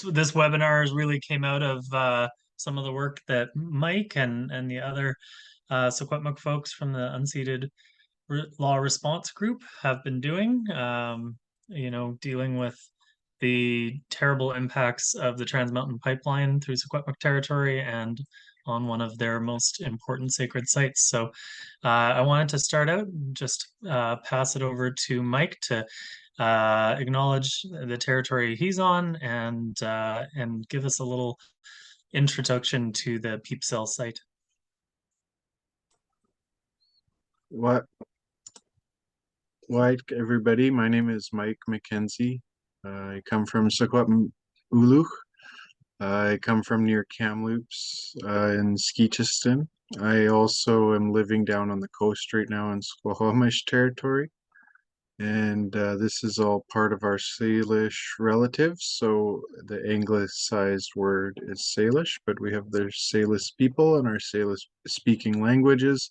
this webinar has really came out of some of the work that Mike and the other Secwépemc folks from the unceded law response group have been doing, dealing with the terrible impacts of the Trans Mountain Pipeline through Secwépemc territory and on one of their most important sacred sites. So I wanted to start out and just pass it over to Mike to acknowledge the territory he's on and give us a little introduction to the Pipsell site. What? Why, everybody? My name is Mike McKenzie. I come from Secwépemc. I come from near Kamloops in Stk'emlupsemc. I also am living down on the coast right now in Squamish territory. And this is all part of our Salish relatives. So the anglicized word is Salish, but we have the Salish people and our Salish speaking languages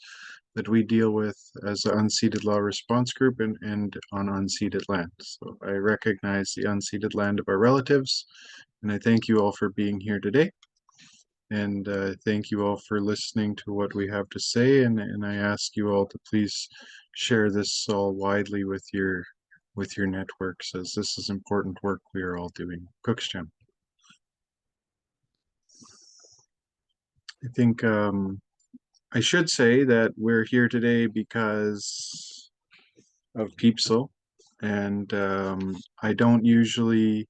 that we deal with as an unceded law response group and on unceded land. So I recognize the unceded land of our relatives, and I thank you all for being here today. And thank you all for listening to what we have to say, and I ask you all to please share this all widely with your networks, as this is important work we are all doing. Cookstown. I think I should say that we're here today because of Pipsell, and I don't usually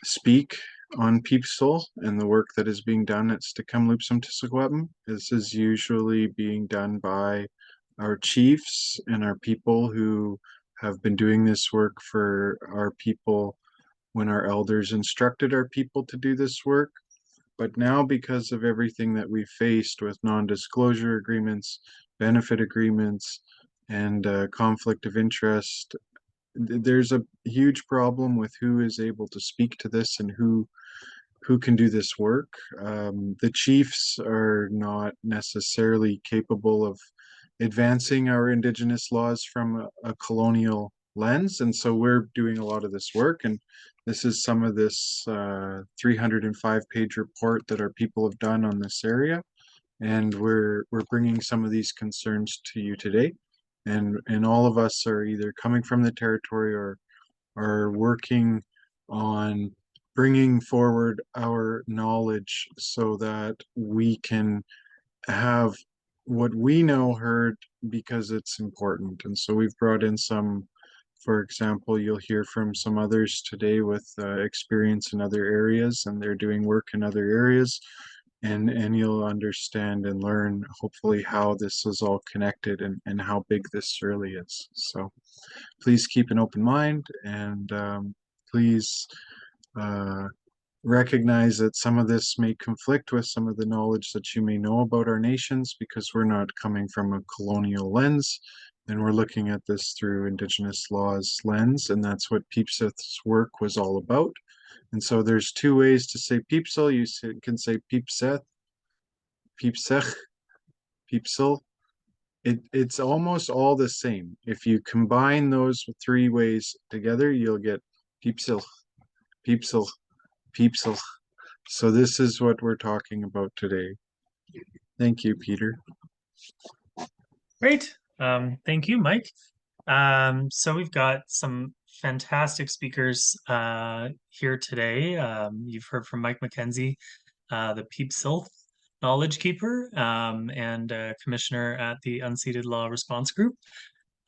speak on Pipsell and the work that is being done at Stk'emlupsemc to Secwépemc. This is usually being done by our chiefs and our people who have been doing this work for our people when our elders instructed our people to do this work. But now, because of everything that we've faced with non-disclosure agreements, benefit agreements, and conflict of interest, there's a huge problem with who is able to speak to this and who can do this work. The chiefs are not necessarily capable of advancing our Indigenous laws from a colonial lens, and so we're doing a lot of this work, and this is some of this 305-page report that our people have done on this area, and we're bringing some of these concerns to you today, and all of us are either coming from the territory or are working on bringing forward our knowledge so that we can have what we know heard because it's important. And so we've brought in some, for example, you'll hear from some others today with experience in other areas, and they're doing work in other areas, and you'll understand and learn hopefully how this is all connected and how big this really is. So please keep an open mind, and please recognize that some of this may conflict with some of the knowledge that you may know about our nations, because we're not coming from a colonial lens, and we're looking at this through Indigenous laws lens, and that's what Pipsell's work was all about. And so there's two ways to say Pipsell. You can say Pipseth, Pipsech, Pipsell. It's almost all the same. If you combine those three ways together, you'll get Pipsell, Pipsell, Pipsell. So this is what we're talking about today. Thank you, Peter. Great. Thank you, Mike. So we've got some fantastic speakers here today. You've heard from Mike McKenzie, the Pipsell Knowledge Keeper and Commissioner at the Unceded Law Response Group.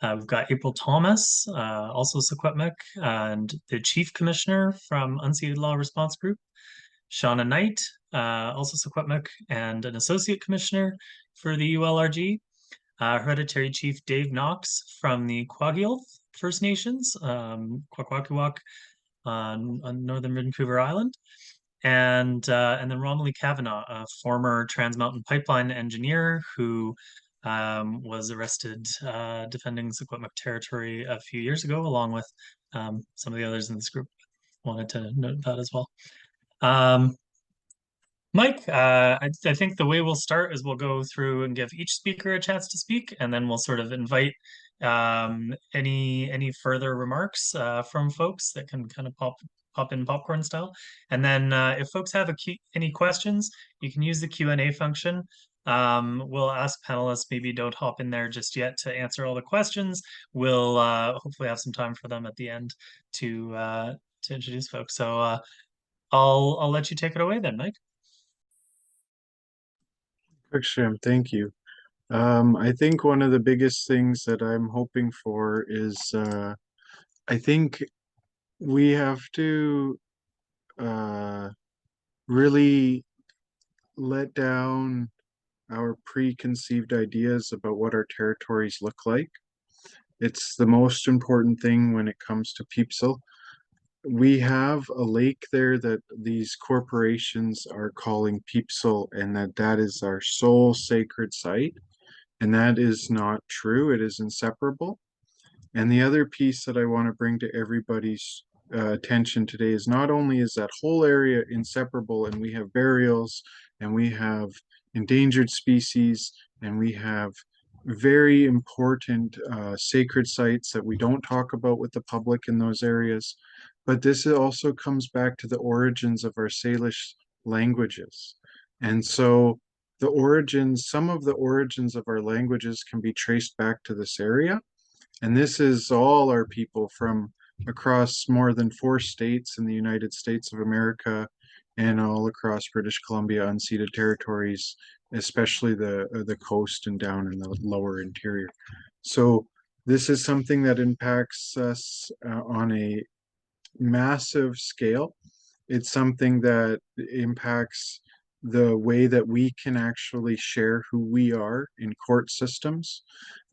We've got April Thomas, also Secwépemc, and the Chief Commissioner from Unceded Law Response Group. Shauna Knight, also Secwépemc, and an Associate Commissioner for the ULRG. Hereditary Chief Dave Knox from the Kwagilth First Nations, Kwakwaka'wakw on northern Vancouver Island. And then Romilly Kavanagh, a former Trans Mountain Pipeline engineer who was arrested defending Secwépemc territory a few years ago, along with some of the others in this group. Wanted to note that as well. Mike, I think the way we'll start is we'll go through and give each speaker a chance to speak, and then we'll sort of invite any further remarks from folks that can kind of pop hop in popcorn style. And then if folks have any questions, you can use the Q&A function. We'll ask panelists, maybe don't hop in there just yet to answer all the questions. We'll hopefully have some time for them at the end to introduce folks. So I'll let you take it away then, Mike. Stk'emlupsemc, thank you. I think one of the biggest things that I'm hoping for is I think we have to really let down our preconceived ideas about what our territories look like. It's the most important thing when it comes to Pipsell. We have a lake there that these corporations are calling Pipsell, and that is our sole sacred site. And that is not true. It is inseparable. And the other piece that I want to bring to everybody's attention today is not only is that whole area inseparable, and we have burials, and we have endangered species, and we have very important sacred sites that we don't talk about with the public in those areas, but this also comes back to the origins of our Salish languages. And so some of the origins of our languages can be traced back to this area. And this is all our people from across more than 4 states in the United States of America and all across British Columbia unceded territories, especially the coast and down in the lower interior. So this is something that impacts us on a massive scale. It's something that impacts the way that we can actually share who we are in court systems.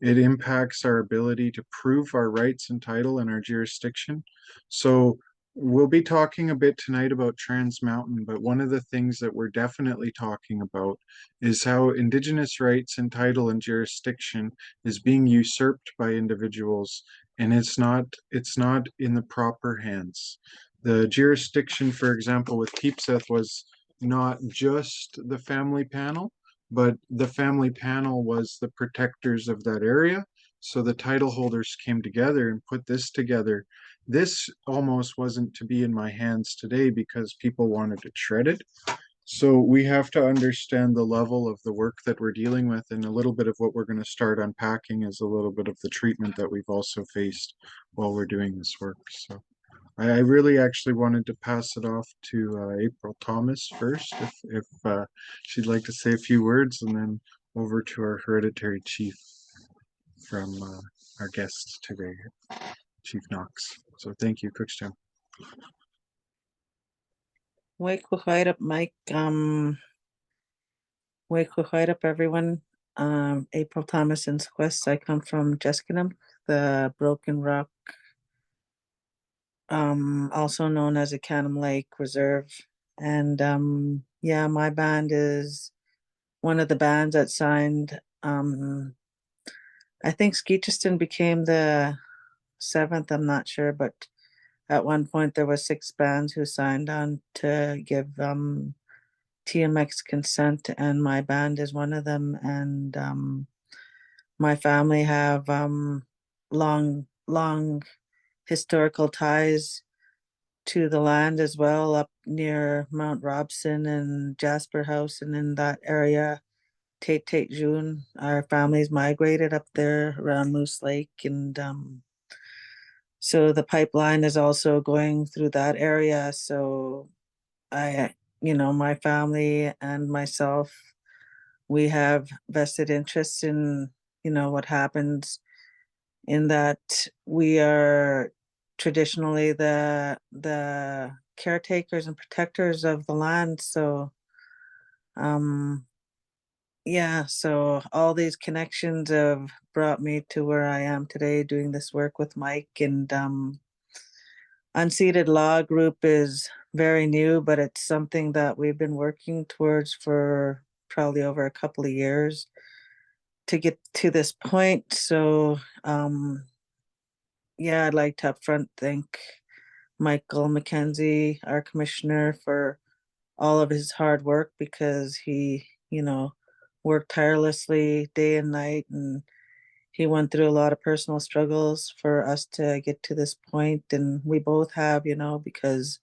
It impacts our ability to prove our rights and title in our jurisdiction. So we'll be talking a bit tonight about Trans Mountain, but one of the things that we're definitely talking about is how Indigenous rights and title and jurisdiction is being usurped by individuals, and it's not in the proper hands. The jurisdiction, for example, with Pipseth was not just the family panel, but the family panel was the protectors of that area. So the title holders came together and put this together. This almost wasn't to be in my hands today because people wanted to shred it. So we have to understand the level of the work that we're dealing with, and a little bit of what we're going to start unpacking is a little bit of the treatment that we've also faced while we're doing this work. So I really actually wanted to pass it off to April Thomas first, if she'd like to say a few words, and then over to our hereditary chief from our guest today, Chief Knox. So thank you, Cookstown. Wake up, Mike. Wake up, everyone. April Thomas in Quest. I come from Stk'emlupsemc, the Broken Rock, also known as the Canadian Lake Reserve. And yeah, my band is one of the bands that signed. I think Skeetiston became the 7th. I'm not sure, but at one point there was 6 bands who signed on to give TMX consent, and my band is one of them. And my family have long historical ties to the land as well, up near Mount Robson and Jasper House and in that area. Tate June, our families migrated up there around Moose Lake, and so the pipeline is also going through that area. So my family and myself, we have vested interests in, what happens, in that we are traditionally the caretakers and protectors of the land. So yeah, so all these connections have brought me to where I am today doing this work with Mike. And Unceded Law Group is very new, but it's something that we've been working towards for probably over a couple of years to get to this point. So yeah, I'd like to upfront thank Michael McKenzie, our commissioner, for all of his hard work, because he, worked tirelessly day and night, and he went through a lot of personal struggles for us to get to this point, and we both have, you know, because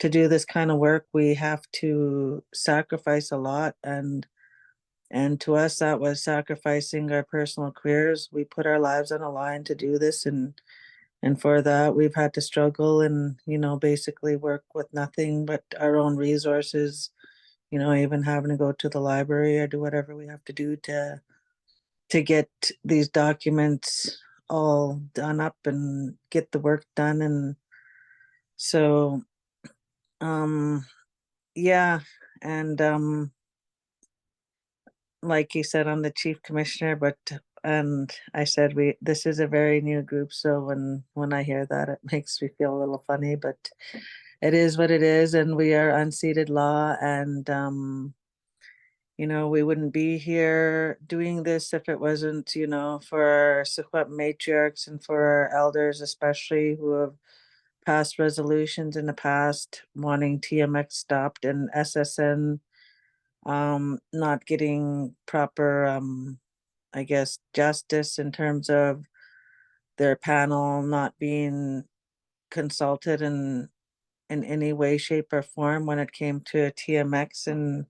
to do this kind of work, we have to sacrifice a lot, and to us, that was sacrificing our personal careers. We put our lives on a line to do this, and for that, we've had to struggle and, you know, basically work with nothing but our own resources, you know, even having to go to the library or do whatever we have to do to get these documents all done up and get the work done. And so, yeah, and like you said, I'm the chief commissioner, but and I said this is a very new group, so when I hear that, it makes me feel a little funny, but it is what it is, and we are unceded law, and you know, we wouldn't be here doing this if it wasn't, you know, for our Secwépemc matriarchs and for our elders, especially, who have passed resolutions in the past wanting TMX stopped and SSN not getting proper I guess justice in terms of their panel not being consulted in any way, shape, or form when it came to TMX. And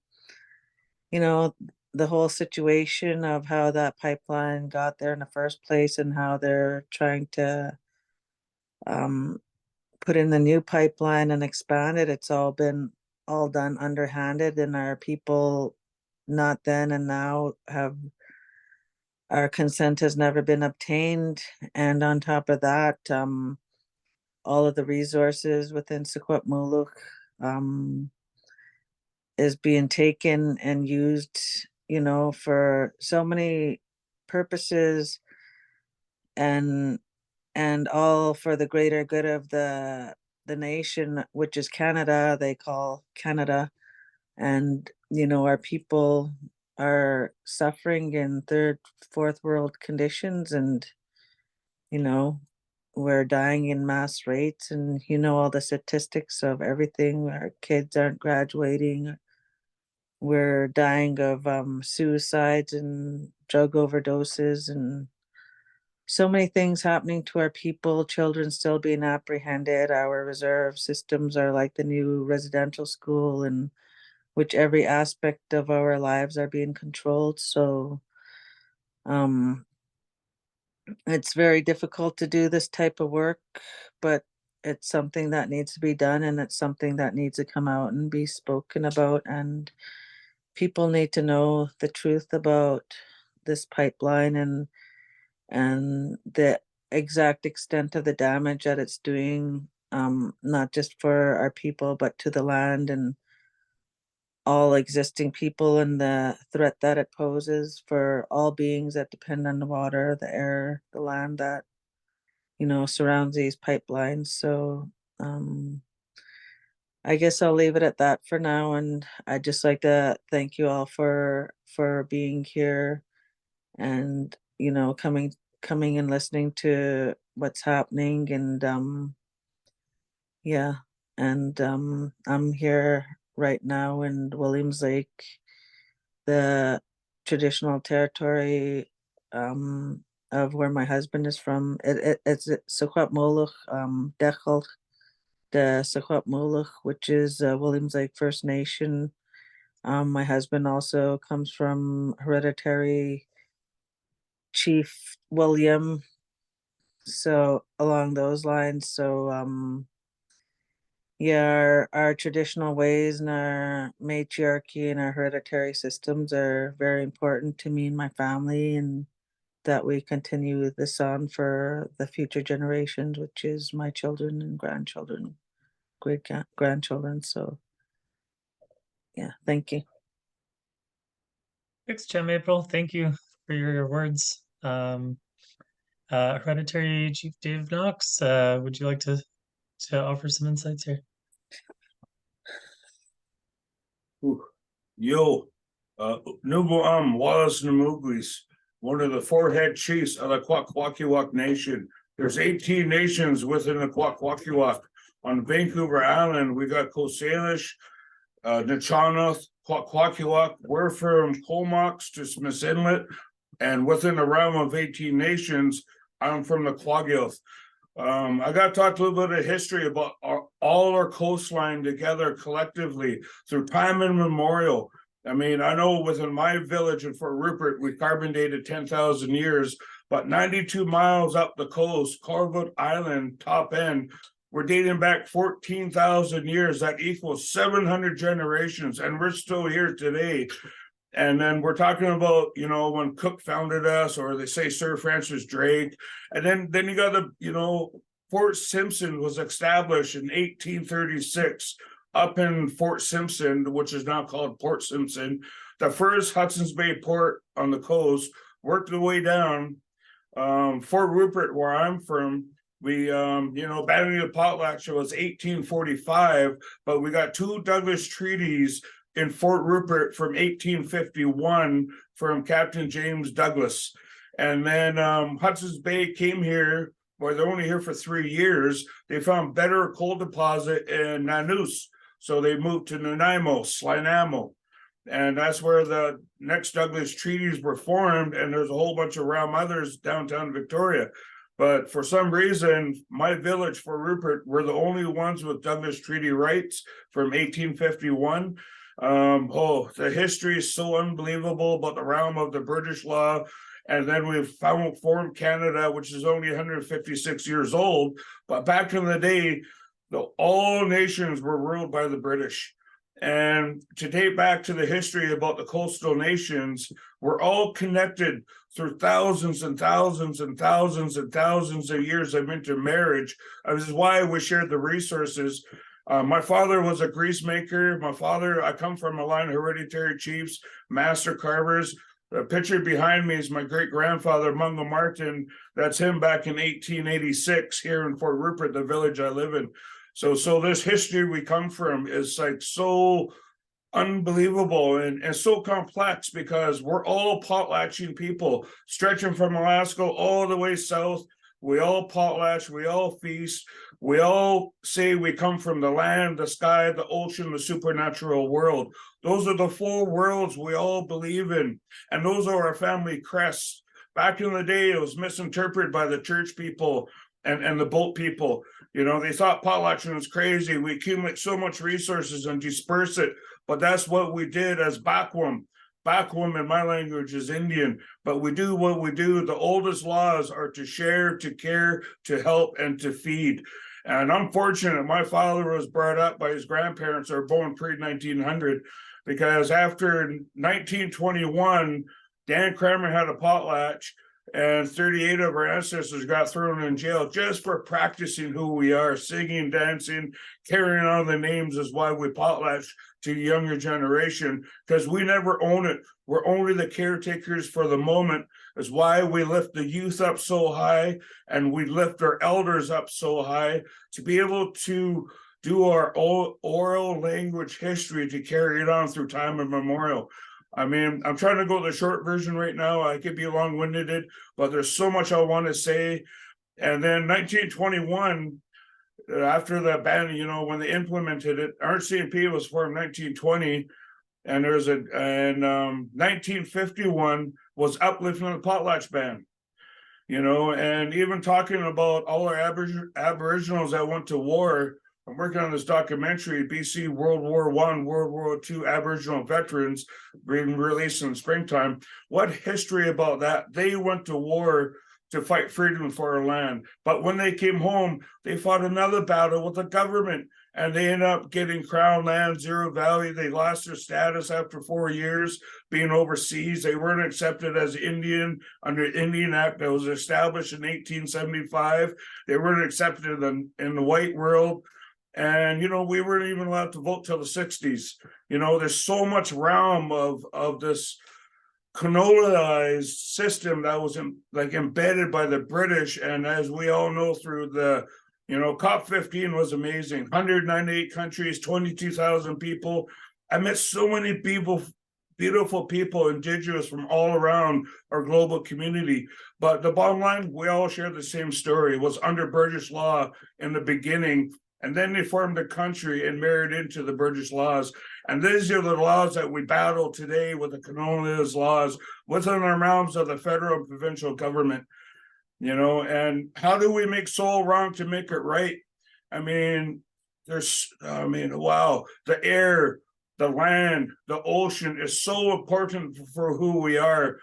you know, the whole situation of how that pipeline got there in the first place and how they're trying to um, put in the new pipeline and expand it. It's all been all done underhanded, and our people, not then and now, have our consent has never been obtained. And on top of that, all of the resources within Secwépemc is being taken and used, you know, for so many purposes, and all for the greater good of the nation, which is Canada. They call Canada, and you know, our people are suffering in third, fourth world conditions, and you know, we're dying in mass rates, and you know, all the statistics of everything. Our kids aren't graduating. We're dying of suicides and drug overdoses, and so many things happening to our people. Children still being apprehended. Our reserve systems are like the new residential school, in which every aspect of our lives are being controlled. So um, it's very difficult to do this type of work, but it's something that needs to be done, and it's something that needs to come out and be spoken about. And people need to know the truth about this pipeline, and the exact extent of the damage that it's doing, not just for our people, but to the land and all existing people, and the threat that it poses for all beings that depend on the water, the air, the land that, you know, surrounds these pipelines. So I guess I'll leave it at that for now, and I'd just like to thank you all for being here, and you know, coming and listening to what's happening. And yeah, and I'm here right now in Williams Lake, the traditional territory of where my husband is from. It's Secwépemc, Dechel, the Secwépemc, which is Williams Lake First Nation. My husband also comes from hereditary Chief William, so along those lines. So yeah, our traditional ways and our matriarchy and our hereditary systems are very important to me and my family, and that we continue this on for the future generations, which is my children and grandchildren, grandchildren. So yeah, thank you. Thanks, Jim April. Thank you for your words. Hereditary Chief Dave Knox, would you like to offer some insights here? Yo, Nubu Wallace Namuglis, one of the four head chiefs of the Kwakwaka'wakw Nation. There's 18 nations within the Kwakwaka'wakw. On Vancouver Island, we got Coasalish, Nachanoth, Kwakwaka'wakw. We're from Comox to Smith Inlet. And within the realm of 18 nations, I'm from the Kwagilth. I got to talk a little bit of history about all our coastline together collectively through time immemorial. I mean, I know within my village in Fort Rupert, we carbon dated 10,000 years, but 92 miles up the coast, Corvoot Island, top end, we're dating back 14,000 years. That equals 700 generations, and we're still here today. And then we're talking about, you know, when Cook founded us, or they say Sir Francis Drake. And then you got the, you know, Fort Simpson was established in 1836 up in Fort Simpson, which is now called Port Simpson, the first Hudson's Bay port on the coast, worked the way down. Fort Rupert, where I'm from, we, you know, banning the potlatch was 1845, but we got 2 Douglas treaties in Fort Rupert from 1851 from Captain James Douglas. And then Hudson's Bay came here, where they're only here for 3 years. They found better coal deposit in Nanuus. So they moved to Nanaimo, Slinamo. And that's where the next Douglas treaties were formed. And there's a whole bunch of round others downtown Victoria. But for some reason, my village, Fort Rupert, were the only ones with Douglas treaty rights from 1851. The history is so unbelievable about the realm of the British law. And then we formed Canada, which is only 156 years old. But back in the day, all nations were ruled by the British. And to date back to the history about the coastal nations, we're all connected through thousands and thousands and thousands and thousands of years of intermarriage. This is why we shared the resources. My father was a grease maker. I come from a line of hereditary chiefs, master carvers. The picture behind me is my great-grandfather, Mungo Martin. That's him back in 1886 here in Fort Rupert, the village I live in. So this history we come from is like so unbelievable and so complex, because we're all potlatching people, stretching from Alaska all the way south. We all potlatch, we all feast, we all say we come from the land, the sky, the ocean, the supernatural world. Those are the 4 worlds we all believe in, and those are our family crests. Back in the day, it was misinterpreted by the church people and the boat people. You know, they thought potlatching was crazy. We accumulate so much resources and disperse it, but that's what we did as Bakwum. Bakwum in my language is Indian, but we do what we do. The oldest laws are to share, to care, to help, and to feed. And I'm fortunate my father was brought up by his grandparents who were born pre-1900, because after 1921, Dan Kramer had a potlatch, and 38 of our ancestors got thrown in jail just for practicing who we are, singing, dancing, carrying on the names is why we potlatch to the younger generation, because we never own it. We're only the caretakers for the moment. Is why we lift the youth up so high, and we lift our elders up so high to be able to do our oral language history, to carry it on through time immemorial. I mean, I'm trying to go the short version right now. I could be long-winded, but there's so much I want to say. And then 1921, after the ban, you know, when they implemented it, RCMP was formed 1920, and 1951 was uplifting the potlatch ban. You know, and even talking about all our Aboriginals that went to war. I'm working on this documentary, BC World War I, World War II Aboriginal veterans being released in the springtime. What history about that? They went to war to fight freedom for our land. But when they came home, they fought another battle with the government, and they ended up getting Crown land, zero value. They lost their status after 4 years being overseas. They weren't accepted as Indian under Indian Act that was established in 1875. They weren't accepted in the white world. And, you know, we weren't even allowed to vote till the 60s. You know, there's so much realm of this colonialized system that was embedded by the British. And as we all know through the, you know, COP15 was amazing. 198 countries, 22,000 people. I met so many beautiful people, indigenous from all around our global community. But the bottom line, we all share the same story. It was under British law in the beginning. And then they formed a country and married into the British laws. And these are the laws that we battle today with the colonialist laws within the realms of the federal and provincial government. You know, and how do we make so wrong to make it right? I mean, wow, the air, the land, the ocean is so important for who we are.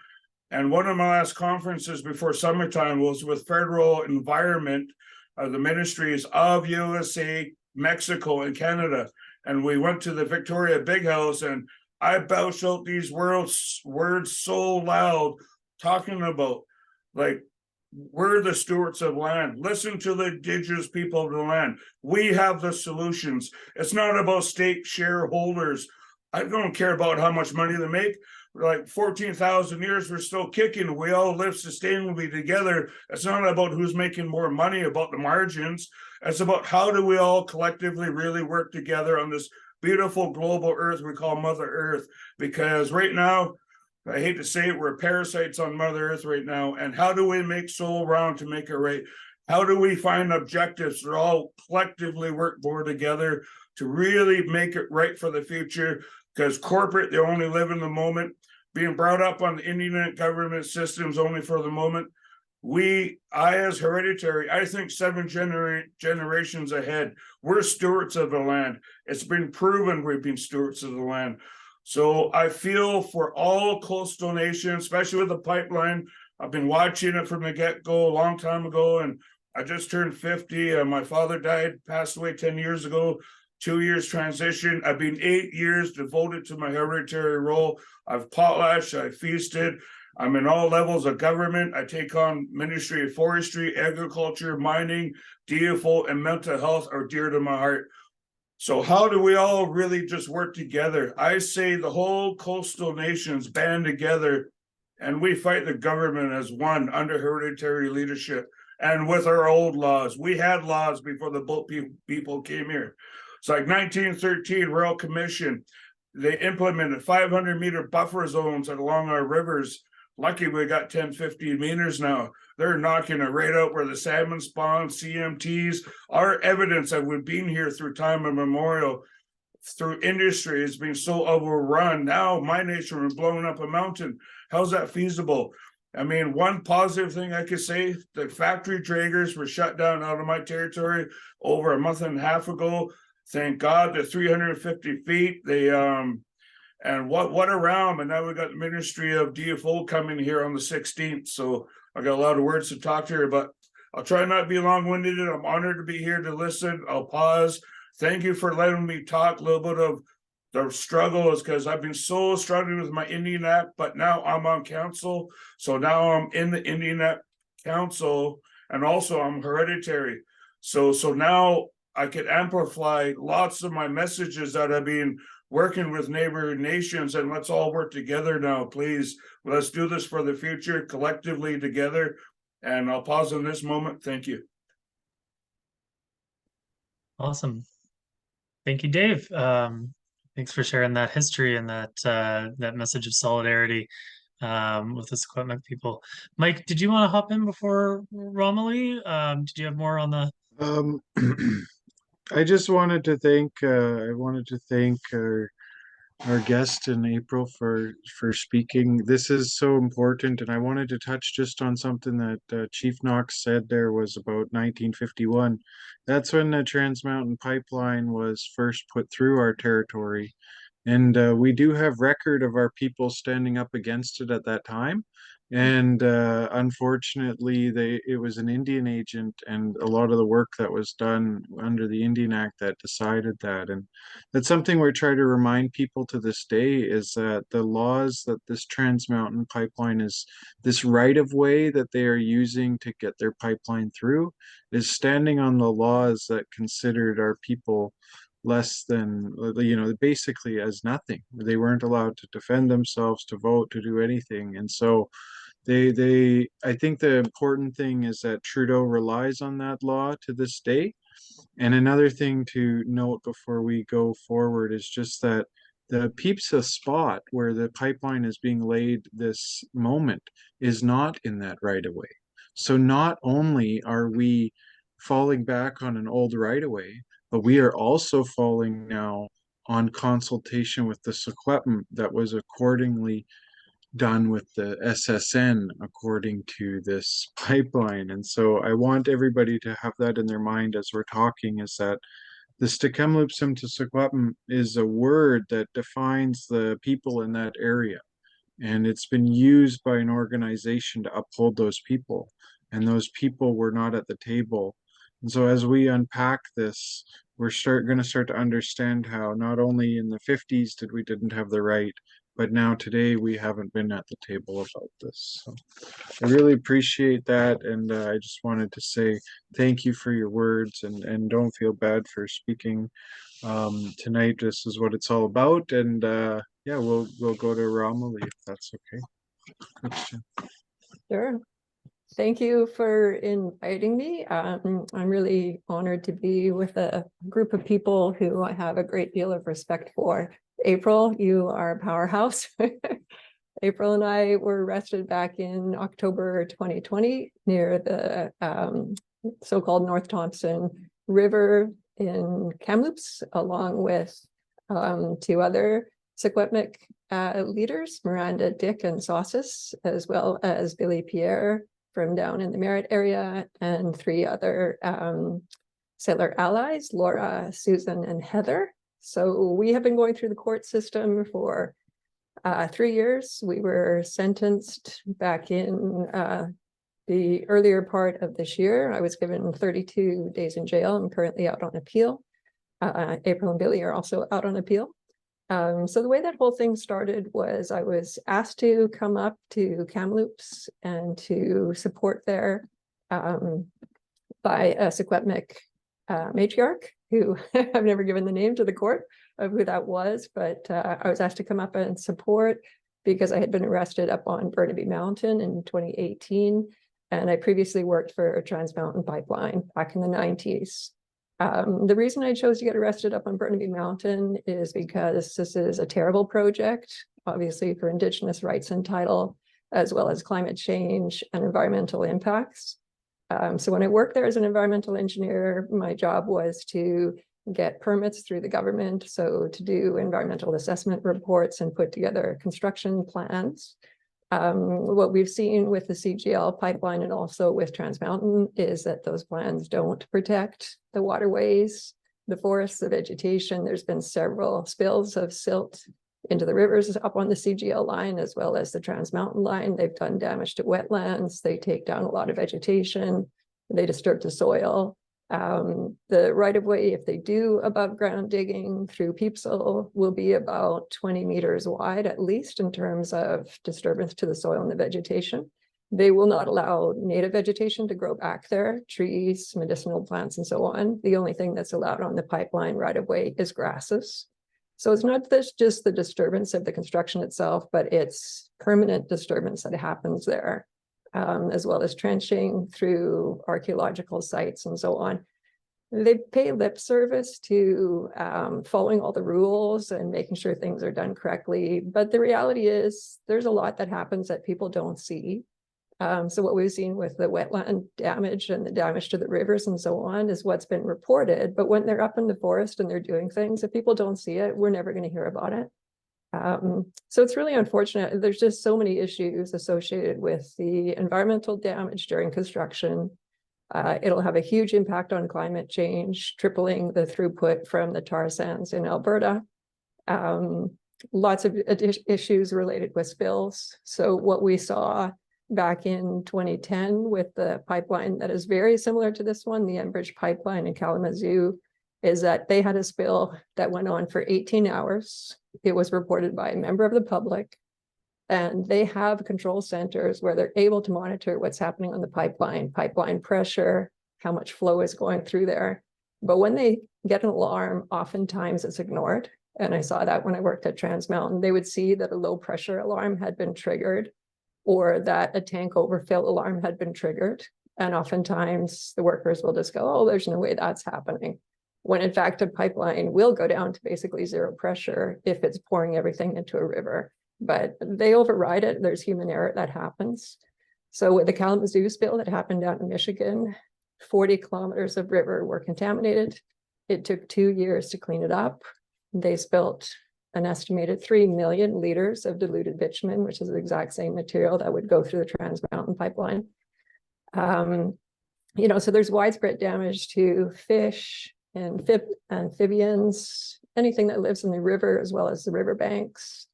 And one of my last conferences before summertime was with federal environment, the ministries of USA, Mexico, and Canada. And we went to the Victoria Big House, and I belched out these words so loud, talking about, like, we're the stewards of land. Listen to the indigenous people of the land. We have the solutions. It's not about state shareholders. I don't care about how much money they make. Like 14,000 years, we're still kicking. We all live sustainably together. It's not about who's making more money, about the margins. It's about how do we all collectively really work together on this beautiful global earth we call Mother Earth. Because right now, I hate to say it, we're parasites on Mother Earth right now. And how do we make soul round to make it right? How do we find objectives that all collectively work more together to really make it right for the future? Because corporate, they only live in the moment. Being brought up on the Indian government systems only for the moment. I as hereditary, I think 7 generations ahead, we're stewards of the land. It's been proven we've been stewards of the land. So I feel for all coastal nations, especially with the pipeline. I've been watching it from the get-go a long time ago, and I just turned 50. My father passed away 10 years ago, 2 years transition. I've been 8 years devoted to my hereditary role. I've potlatched, I've feasted. I'm in all levels of government. I take on Ministry of Forestry, Agriculture, Mining, DFO, and mental health are dear to my heart. So how do we all really just work together? I say the whole coastal nations band together and we fight the government as one under hereditary leadership and with our old laws. We had laws before the boat people came here. It's like 1913 Royal Commission. They implemented 500-meter buffer zones along our rivers. Lucky we got 10, 15 meters now. They're knocking it right out where the salmon spawn, CMTs, our evidence that we've been here through time immemorial, through industry has been so overrun. Now my nation is blowing up a mountain. How's that feasible? I mean, one positive thing I could say, the factory draggers were shut down out of my territory over a month and a half ago. Thank God, the 350 feet, they and what around, and now we got the Ministry of DFO coming here on the 16th. So I got a lot of words to talk to her, but I'll try not to be long-winded. I'm honored to be here to listen. I'll pause. Thank you for letting me talk a little bit of the struggles, because I've been so struggling with my Indian Act, but now I'm on council. So now I'm in the Indian Act council, and also I'm hereditary. So now I could amplify lots of my messages that I've been working with neighboring nations, and let's all work together now, please. Let's do this for the future collectively together. And I'll pause in this moment. Thank you. Awesome. Thank you, Dave. Thanks for sharing that history and that message of solidarity with the Secwépemc people. Mike, did you want to hop in before Romilly? Did you have more on the? Um, I just wanted to thank our guest in April for speaking. This is so important, and I wanted to touch just on something that Chief Knox said. There was about 1951. That's when the Trans Mountain Pipeline was first put through our territory, and we do have record of our people standing up against it at that time. And unfortunately, it was an Indian agent, and a lot of the work that was done under the Indian Act that decided that. And that's something we're trying to remind people to this day, is that the laws that this Trans Mountain Pipeline is, this right of way that they are using to get their pipeline through, is standing on the laws that considered our people less than, basically as nothing. They weren't allowed to defend themselves, to vote, to do anything. And so I think the important thing is that Trudeau relies on that law to this day. And another thing to note before we go forward is just that the Pipsell spot where the pipeline is being laid this moment is not in that right of way. So not only are we falling back on an old right of way, but we are also falling now on consultation with the Secwépemc that was accordingly done with the SSN according to this pipeline. And so I want everybody to have that in their mind as we're talking, is that the Stk'emlupsemc to Secwépemc is a word that defines the people in that area. And it's been used by an organization to uphold those people. And those people were not at the table. And so as we unpack this, we're going to start to understand how not only in the 50s we didn't have the right, but now today we haven't been at the table about this. So I really appreciate that, and I just wanted to say thank you for your words, and don't feel bad for speaking tonight. This is what it's all about, and yeah, we'll go to Romilly if that's okay. Question. Sure. Thank you for inviting me. I'm really honored to be with a group of people who I have a great deal of respect for. April, you are a powerhouse. April and I were arrested back in October 2020 near the so-called North Thompson River in Kamloops, along with two other Secwépemc leaders, Miranda, Dick, and Saucis, as well as Billy Pierre from down in the Merritt area, and three other sailor allies, Laura, Susan, and Heather. So we have been going through the court system for 3 years. We were sentenced back in the earlier part of this year. I was given 32 days in jail. I'm currently out on appeal. April and Billy are also out on appeal. So the way that whole thing started was I was asked to come up to Kamloops and to support there by a Secwépemc matriarch, who I've never given the name to the court of who that was, but I was asked to come up and support because I had been arrested up on Burnaby Mountain in 2018, and I previously worked for a Trans Mountain Pipeline back in the 90s. The reason I chose to get arrested up on Burnaby Mountain is because this is a terrible project, obviously for Indigenous rights and title, as well as climate change and environmental impacts. So when I worked there as an environmental engineer, my job was to get permits through the government, so to do environmental assessment reports and put together construction plans. What we've seen with the CGL pipeline and also with Trans Mountain is that those plans don't protect the waterways, the forests, the vegetation. There's been several spills of silt into the rivers up on the CGL line, as well as the Trans Mountain line. They've done damage to wetlands. They take down a lot of vegetation. They disturb the soil. The right-of-way, if they do above ground digging through Pipsell, will be about 20 meters wide, at least in terms of disturbance to the soil and the vegetation. They will not allow native vegetation to grow back there, trees, medicinal plants, and so on. The only thing that's allowed on the pipeline right-of-way is grasses. So it's not just the disturbance of the construction itself, but it's permanent disturbance that happens there. As well as trenching through archaeological sites and so on. They pay lip service to following all the rules and making sure things are done correctly. But the reality is there's a lot that happens that people don't see. So what we've seen with the wetland damage and the damage to the rivers and so on is what's been reported. But when they're up in the forest and they're doing things, if people don't see it, we're never going to hear about it. So it's really unfortunate. There's just so many issues associated with the environmental damage during construction. It'll have a huge impact on climate change, tripling the throughput from the tar sands in Alberta. Lots of issues related with spills. So what we saw back in 2010 with the pipeline that is very similar to this one, the Enbridge pipeline in Kalamazoo, is that they had a spill that went on for 18 hours. It was reported by a member of the public, and they have control centers where they're able to monitor what's happening on the pipeline pressure, how much flow is going through there. But when they get an alarm, oftentimes it's ignored. And I saw that when I worked at Trans Mountain. They would see that a low pressure alarm had been triggered, or that a tank overfill alarm had been triggered. And oftentimes the workers will just go, oh, there's no way that's happening. When in fact, a pipeline will go down to basically zero pressure if it's pouring everything into a river. But they override it. There's human error that happens. So with the Kalamazoo spill that happened down in Michigan, 40 kilometers of river were contaminated. It took 2 years to clean it up. They spilt an estimated 3 million liters of diluted bitumen, which is the exact same material that would go through the Trans Mountain pipeline. So there's widespread damage to fish and amphibians, anything that lives in the river as well as the riverbanks.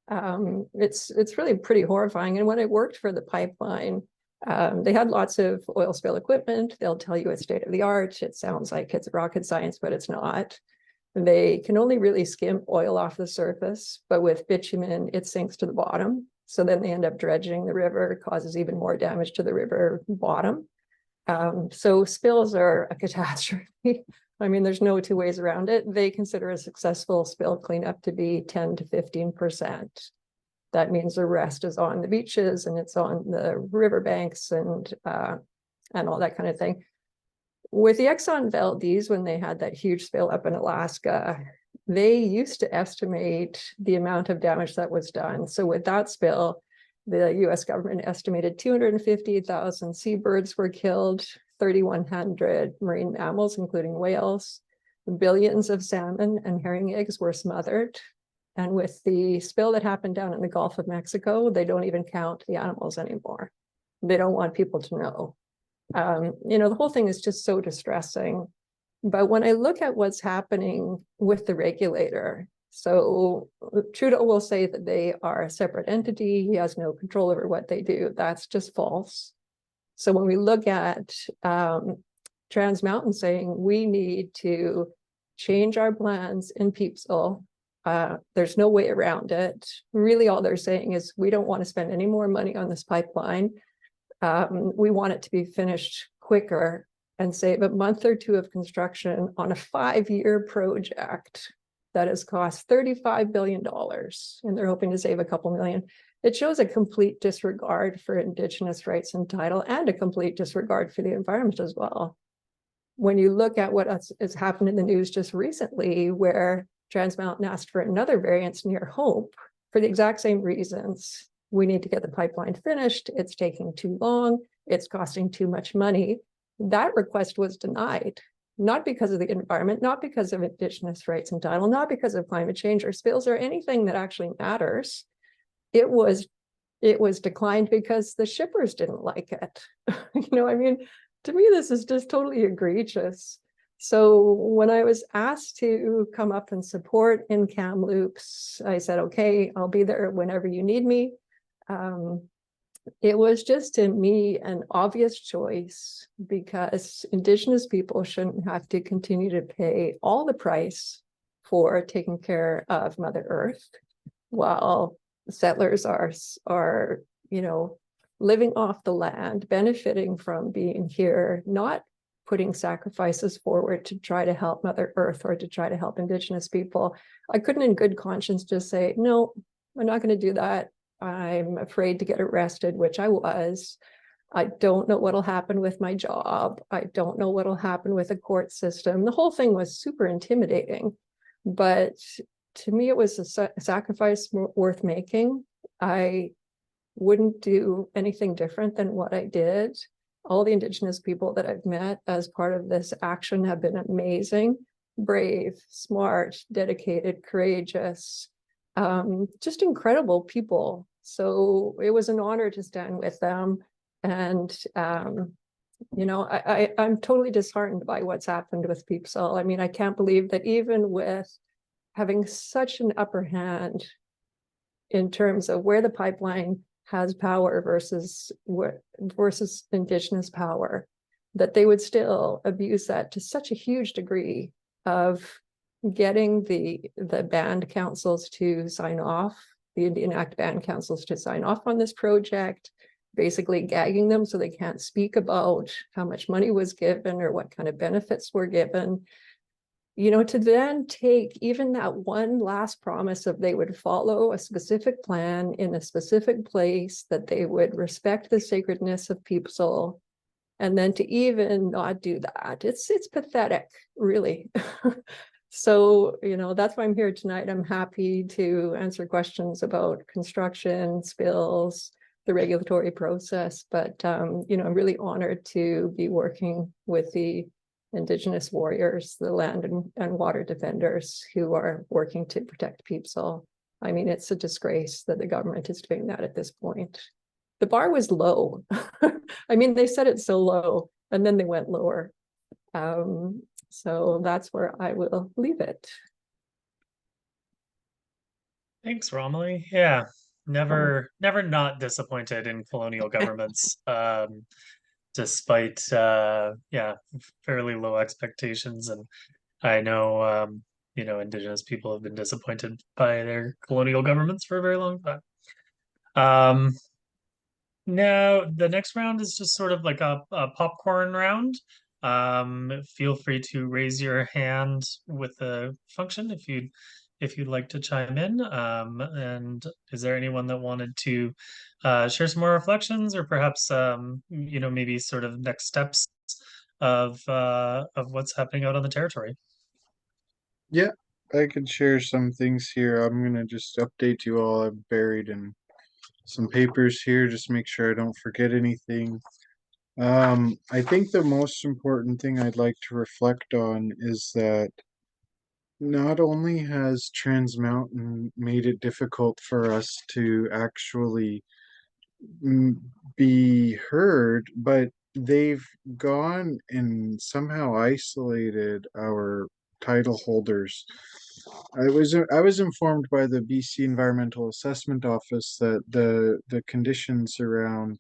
It's really pretty horrifying. And when I worked for the pipeline, they had lots of oil spill equipment. They'll tell you it's state of the art. It sounds like it's rocket science, but it's not. They can only really skim oil off the surface, but with bitumen, it sinks to the bottom. So then they end up dredging the river. It causes even more damage to the river bottom. So spills are a catastrophe. I mean, there's no two ways around it. They consider a successful spill cleanup to be 10 to 15%. That means the rest is on the beaches and it's on the riverbanks and all that kind of thing. With the Exxon Valdez, when they had that huge spill up in Alaska, they used to estimate the amount of damage that was done. So with that spill, the US government estimated 250,000 seabirds were killed, 3,100 marine mammals, including whales, billions of salmon and herring eggs were smothered. And with the spill that happened down in the Gulf of Mexico, they don't even count the animals anymore. They don't want people to know. The whole thing is just so distressing. But when I look at what's happening with the regulator, so Trudeau will say that they are a separate entity. He has no control over what they do. That's just false. So when we look at Trans Mountain saying we need to change our plans in Pipsell, there's no way around it. Really, all they're saying is we don't want to spend any more money on this pipeline. We want it to be finished quicker and save a month or two of construction on a 5-year project that has cost $35 billion, and they're hoping to save a couple million. It shows a complete disregard for Indigenous rights and title and a complete disregard for the environment as well. When you look at what has happened in the news just recently, where Trans Mountain asked for another variance near Hope for the exact same reasons. We need to get the pipeline finished. It's taking too long. It's costing too much money. That request was denied, not because of the environment, not because of Indigenous rights and title, not because of climate change or spills or anything that actually matters. It was declined because the shippers didn't like it. To me, this is just totally egregious. So when I was asked to come up and support in Kamloops, I said, okay, I'll be there whenever you need me. It was just, to me, an obvious choice because Indigenous people shouldn't have to continue to pay all the price for taking care of Mother Earth while settlers are living off the land, benefiting from being here, not putting sacrifices forward to try to help Mother Earth or to try to help Indigenous people. I couldn't in good conscience just say, no, I'm not going to do that. I'm afraid to get arrested, which I was. I don't know what'll happen with my job. I don't know what'll happen with the court system. The whole thing was super intimidating, but to me, it was a sacrifice worth making. I wouldn't do anything different than what I did. All the Indigenous people that I've met as part of this action have been amazing, brave, smart, dedicated, courageous, just incredible people. So it was an honor to stand with them. And, I'm totally disheartened by what's happened with Pipsell. I mean, I can't believe that even with having such an upper hand in terms of where the pipeline has power versus Indigenous power, that they would still abuse that to such a huge degree of getting the band councils to sign off, the Indian Act band councils to sign off on this project, basically gagging them so they can't speak about how much money was given or what kind of benefits were given. To then take even that one last promise of they would follow a specific plan in a specific place, that they would respect the sacredness of Pipsell, and then to even not do that. It's pathetic, really. So, that's why I'm here tonight. I'm happy to answer questions about construction, spills, the regulatory process, but I'm really honored to be working with the Indigenous warriors, the land and water defenders who are working to protect Pipsell. I mean, it's a disgrace that the government is doing that at this point. The bar was low. I mean, they set it so low and then they went lower. So that's where I will leave it. Thanks, Romilly. Yeah, never not disappointed in colonial governments, despite yeah, fairly low expectations. And I know Indigenous people have been disappointed by their colonial governments for a very long time. Now the next round is just sort of like a popcorn round. Feel free to raise your hand with the function if you'd like to chime in. And is there anyone that wanted to share some more reflections, or perhaps maybe sort of next steps of what's happening out on the territory? Yeah, I could share some things here. I'm gonna just update you all. I've buried in some papers here, just make sure I don't forget anything. I think the most important thing I'd like to reflect on is that not only has Trans Mountain made it difficult for us to actually be heard, but they've gone and somehow isolated our title holders. I was informed by the BC Environmental Assessment Office that the conditions around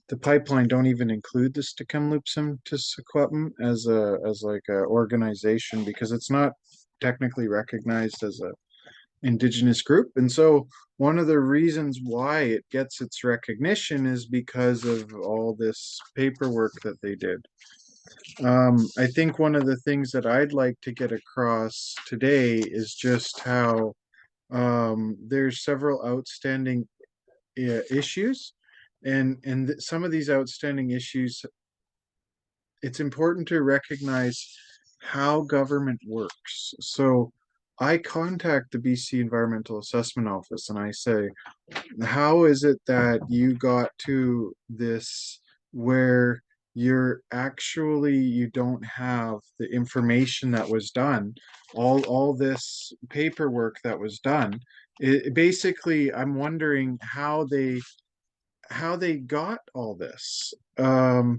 the pipeline don't even include the Stk'emlupsemc to Secwépemc as like a organization, because it's not technically recognized as a indigenous group. And so one of the reasons why it gets its recognition is because of all this paperwork that they did. I think one of the things that I'd like to get across today is just how there's several outstanding issues, and some of these outstanding issues, it's important to recognize how government works. So I contact the BC Environmental Assessment Office and I say, how is it that you got to this where you don't have the information that was done, all this paperwork that was done? Basically, I'm wondering how they got all this, but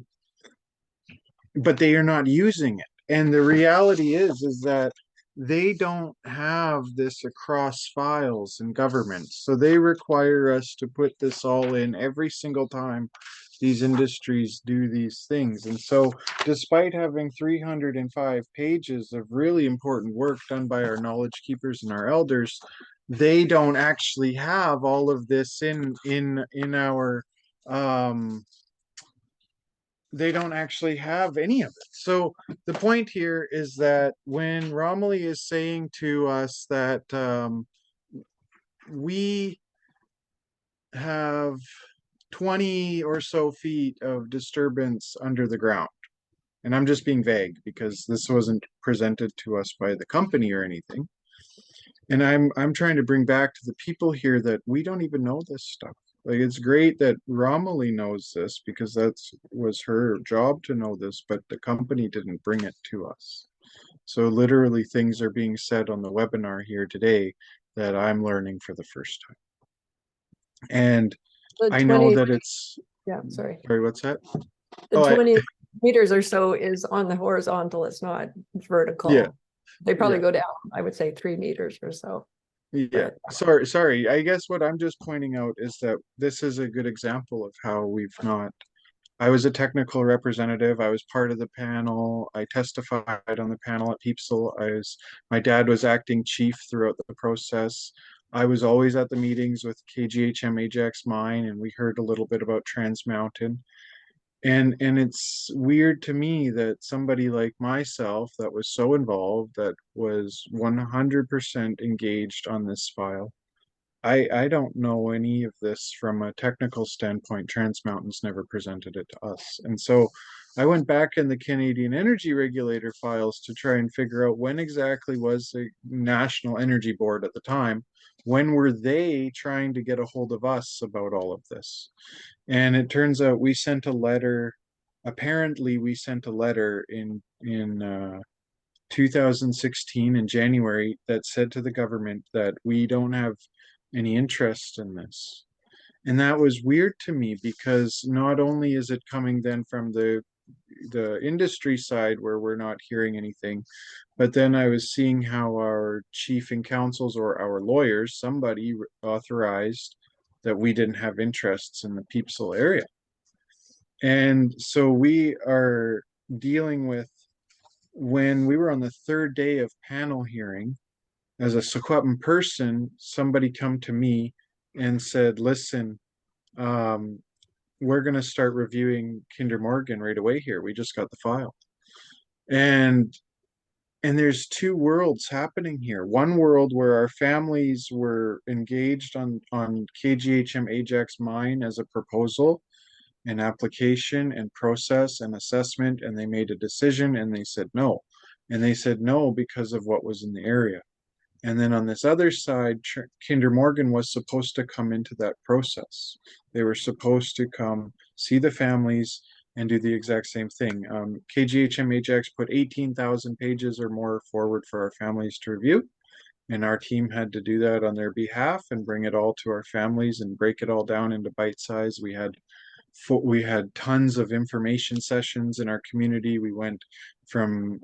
they are not using it. And the reality is that they don't have this across files in government. So they require us to put this all in every single time these industries do these things. And so despite having 305 pages of really important work done by our knowledge keepers and our elders, they don't actually have all of this in our they don't actually have any of it. So the point here is that when Romilly is saying to us that we have 20 or so feet of disturbance under the ground, and I'm just being vague because this wasn't presented to us by the company or anything, and I'm trying to bring back to the people here that we don't even know this stuff. Like, it's great that Romilly knows this because was her job to know this, but the company didn't bring it to us. So literally things are being said on the webinar here today that I'm learning for the first time. And The I know 20 that it's, Yeah, sorry. sorry, what's that? The Oh, 20 meters or so is on the horizontal, it's not vertical. Yeah. They probably Yeah. go down, I would say 3 meters or so. Yeah, sorry. I guess what I'm just pointing out is that this is a good example of how we've not. I was a technical representative. I was part of the panel. I testified on the panel at Pipsell. My dad was acting chief throughout the process. I was always at the meetings with KGHM Ajax Mine, and we heard a little bit about Trans Mountain. And it's weird to me that somebody like myself that was so involved, that was 100% engaged on this file, I don't know any of this from a technical standpoint. Trans Mountain's never presented it to us. And so I went back in the Canadian Energy Regulator files to try and figure out when exactly was the National Energy Board at the time, when were they trying to get a hold of us about all of this? And it turns out we sent a letter apparently we sent a letter in 2016 in January that said to the government that we don't have any interest in this. And that was weird to me, because not only is it coming then from the industry side where we're not hearing anything, but then I was seeing how our chief and counsels or our lawyers, somebody authorized that we didn't have interests in the Pipsell area. And so we are dealing with, when we were on the third day of panel hearing, as a Secwépemc person, somebody come to me and said, listen, we're going to start reviewing Kinder Morgan right away here. We just got the file. And there's two worlds happening here. One world where our families were engaged on KGHM Ajax mine as a proposal, an application and process and assessment, and they made a decision and they said no. And they said no because of what was in the area. And then on this other side, Kinder Morgan was supposed to come into that process. They were supposed to come see the families and do the exact same thing. KGHM Ajax put 18,000 pages or more forward for our families to review. And our team had to do that on their behalf and bring it all to our families and break it all down into bite size. We had tons of information sessions in our community. We went from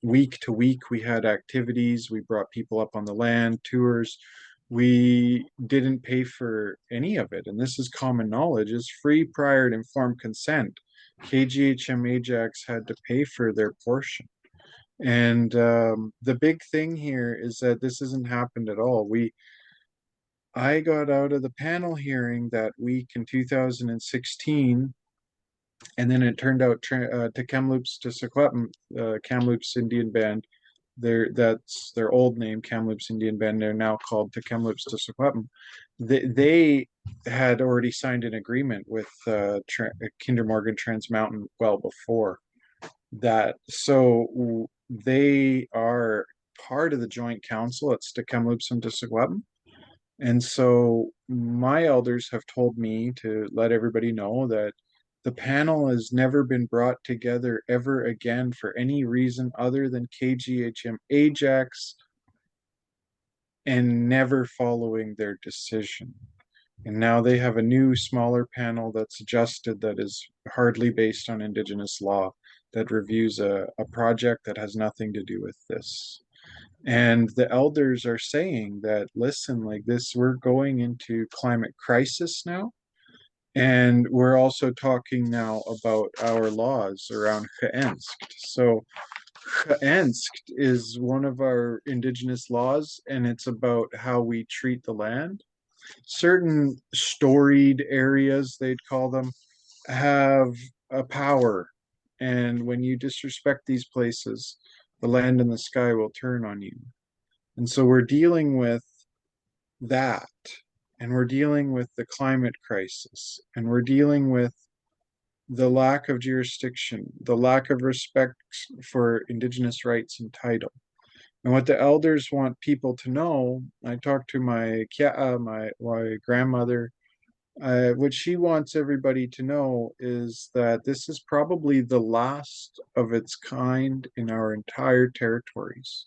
week to week. We had activities. We brought people up on the land, tours. We didn't pay for any of it. And this is common knowledge, is free, prior, and informed consent. KGHM Ajax had to pay for their portion. And the big thing here is that this hasn't happened at all. I got out of the panel hearing that week in 2016, and then it turned out to Kamloops to Secwépemc, Kamloops Indian Band. That's their old name, Kamloops Indian Band. They're now called to Kamloops to Secwépemc. They had already signed an agreement with Kinder Morgan Trans Mountain well before that. So they are part of the joint council at Stk'emlupsemc to Secwépemc. And so my elders have told me to let everybody know that the panel has never been brought together ever again for any reason other than KGHM Ajax and never following their decision. And now they have a new, smaller panel that's adjusted, that is hardly based on Indigenous law, that reviews a project that has nothing to do with this. And the elders are saying that, listen, like this, we're going into climate crisis now. And we're also talking now about our laws around He'enskt. So He'enskt is one of our Indigenous laws, and it's about how we treat the land. Certain storied areas, they'd call them, have a power. And when you disrespect these places, the land and the sky will turn on you. And so we're dealing with that, and we're dealing with the climate crisis, and we're dealing with the lack of jurisdiction, the lack of respect for Indigenous rights and title. And what the elders want people to know, I talked to my grandmother, what she wants everybody to know is that this is probably the last of its kind in our entire territories.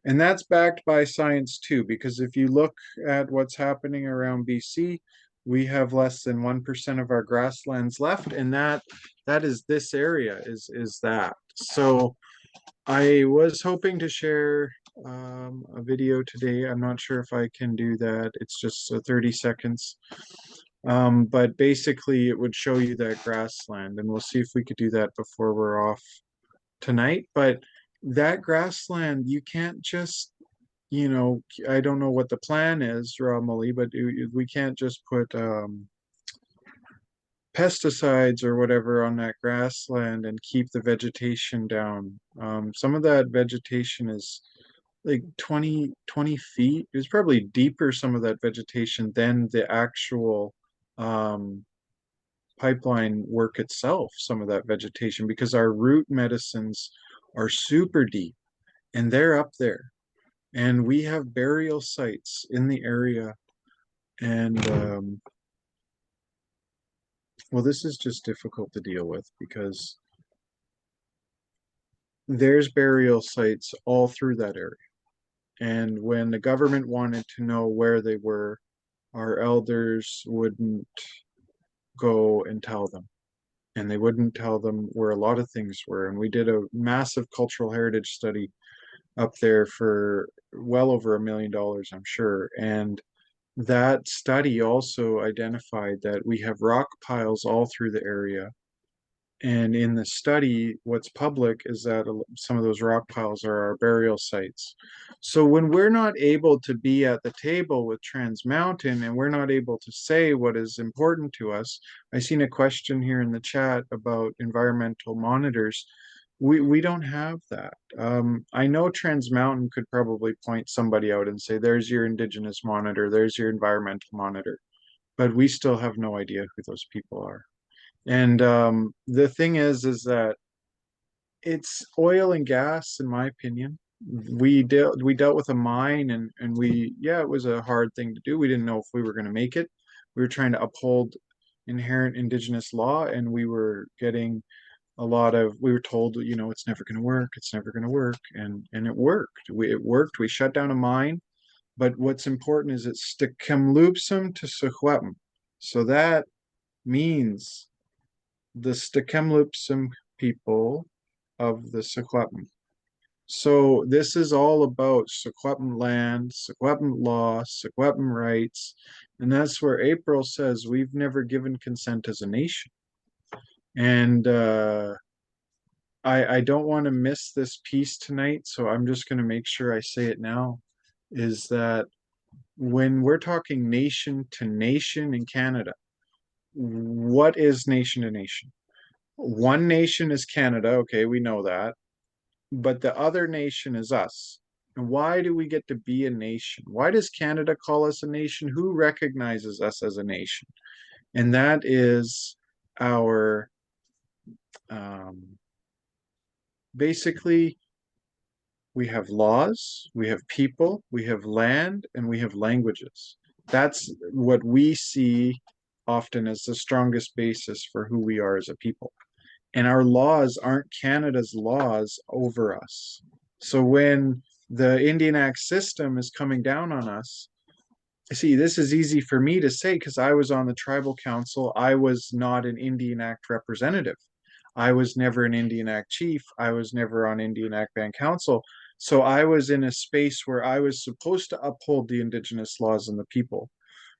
And that's backed by science too, because if you look at what's happening around BC, we have less than 1% of our grasslands left, and that is this area is that. So I was hoping to share a video today. I'm not sure if I can do that. It's just 30 seconds. But basically it would show you that grassland, and we'll see if we could do that before we're off tonight. But that grassland, you can't just, I don't know what the plan is, Romilly, but we can't just put pesticides or whatever on that grassland and keep the vegetation down. Some of that vegetation is like 20 feet. It's probably deeper, some of that vegetation, than the actual pipeline work itself, some of that vegetation, because our root medicines are super deep and they're up there. And we have burial sites in the area. And Well, this is just difficult to deal with because there's burial sites all through that area. And when the government wanted to know where they were, our elders wouldn't go and tell them. And they wouldn't tell them where a lot of things were. And we did a massive cultural heritage study up there for well over $1 million, I'm sure. And that study also identified that we have rock piles all through the area. And in the study, what's public is that some of those rock piles are our burial sites. So when we're not able to be at the table with Trans Mountain and we're not able to say what is important to us, I seen a question here in the chat about environmental monitors. We don't have that. I know Trans Mountain could probably point somebody out and say, there's your Indigenous monitor, there's your environmental monitor, but we still have no idea who those people are. And the thing is that it's oil and gas, in my opinion. We dealt with a mine, and yeah, it was a hard thing to do. We didn't know if we were going to make it. We were trying to uphold inherent Indigenous law, and we were getting we were told, it's never going to work, it's never going to work, and it worked. It worked. We shut down a mine, but what's important is it's Stk'emlupsemc to Secwépemc. So that means the Stk'emlupsemc people of the Secwépemc. So this is all about Secwépemc land, Secwépemc law, Secwépemc rights, and that's where April says we've never given consent as a nation. And I don't want to miss this piece tonight, so I'm just going to make sure I say it now, is that when we're talking nation to nation in Canada, what is nation to nation? One nation is Canada, okay, we know that, but the other nation is us. And why do we get to be a nation? Why does Canada call us a nation? Who recognizes us as a nation? And that is our basically, we have laws, we have people, we have land, and we have languages. That's what we see often as the strongest basis for who we are as a people. And our laws aren't Canada's laws over us. So when the Indian Act system is coming down on us, see, this is easy for me to say because I was on the tribal council. I was not an Indian Act representative. I was never an Indian Act chief. I was never on Indian Act Band Council. So I was in a space where I was supposed to uphold the Indigenous laws and the people.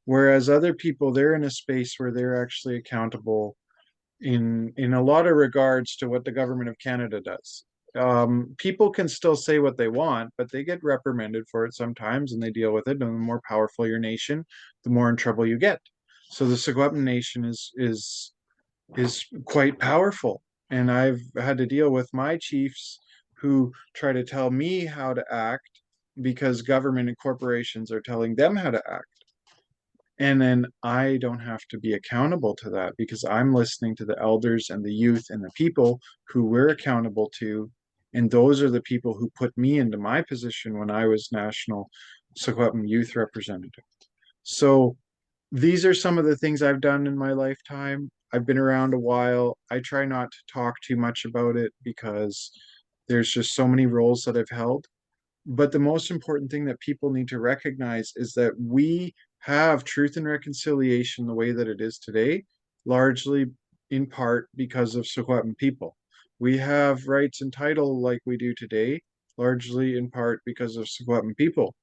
Whereas other people, they're in a space where they're actually accountable in a lot of regards to what the government of Canada does. People can still say what they want, but they get reprimanded for it sometimes, and they deal with it. And the more powerful your nation, the more in trouble you get. So the Secwépemc Nation is quite powerful, and I've had to deal with my chiefs who try to tell me how to act because government and corporations are telling them how to act. And then I don't have to be accountable to that because I'm listening to the elders and the youth and the people who we're accountable to. And those are the people who put me into my position when I was national Secwépemc youth representative. So these are some of the things I've done in my lifetime. I've been around a while. I try not to talk too much about it because there's just so many roles that I've held. But the most important thing that people need to recognize is that we have truth and reconciliation the way that it is today, largely in part because of Secwépemc people. We have rights and title like we do today, largely in part because of Secwépemc people.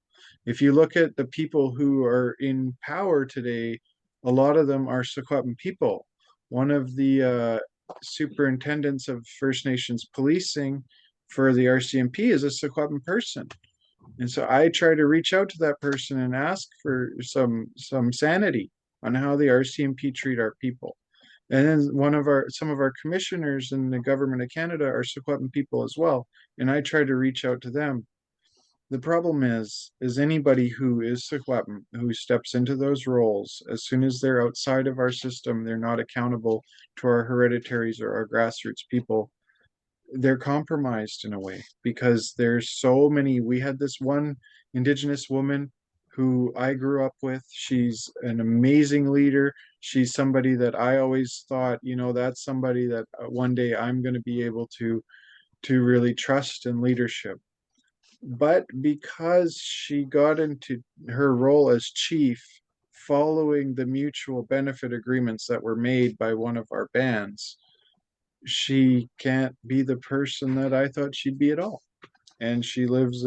If you look at the people who are in power today, a lot of them are Secwépemc people. One of the superintendents of First Nations policing for the RCMP is a Secwépemc person. And so I try to reach out to that person and ask for some sanity on how the RCMP treat our people. And then some of our commissioners in the government of Canada are Secwépemc people as well. And I try to reach out to them. The problem is anybody who is Secwépemc, who steps into those roles, as soon as they're outside of our system, they're not accountable to our hereditaries or our grassroots people. They're compromised in a way because there's so many. We had this one Indigenous woman who I grew up with. She's an amazing leader. She's somebody that I always thought, that's somebody that one day I'm going to be able to really trust in leadership. But because she got into her role as chief following the mutual benefit agreements that were made by one of our bands, she can't be the person that I thought she'd be at all. And she lives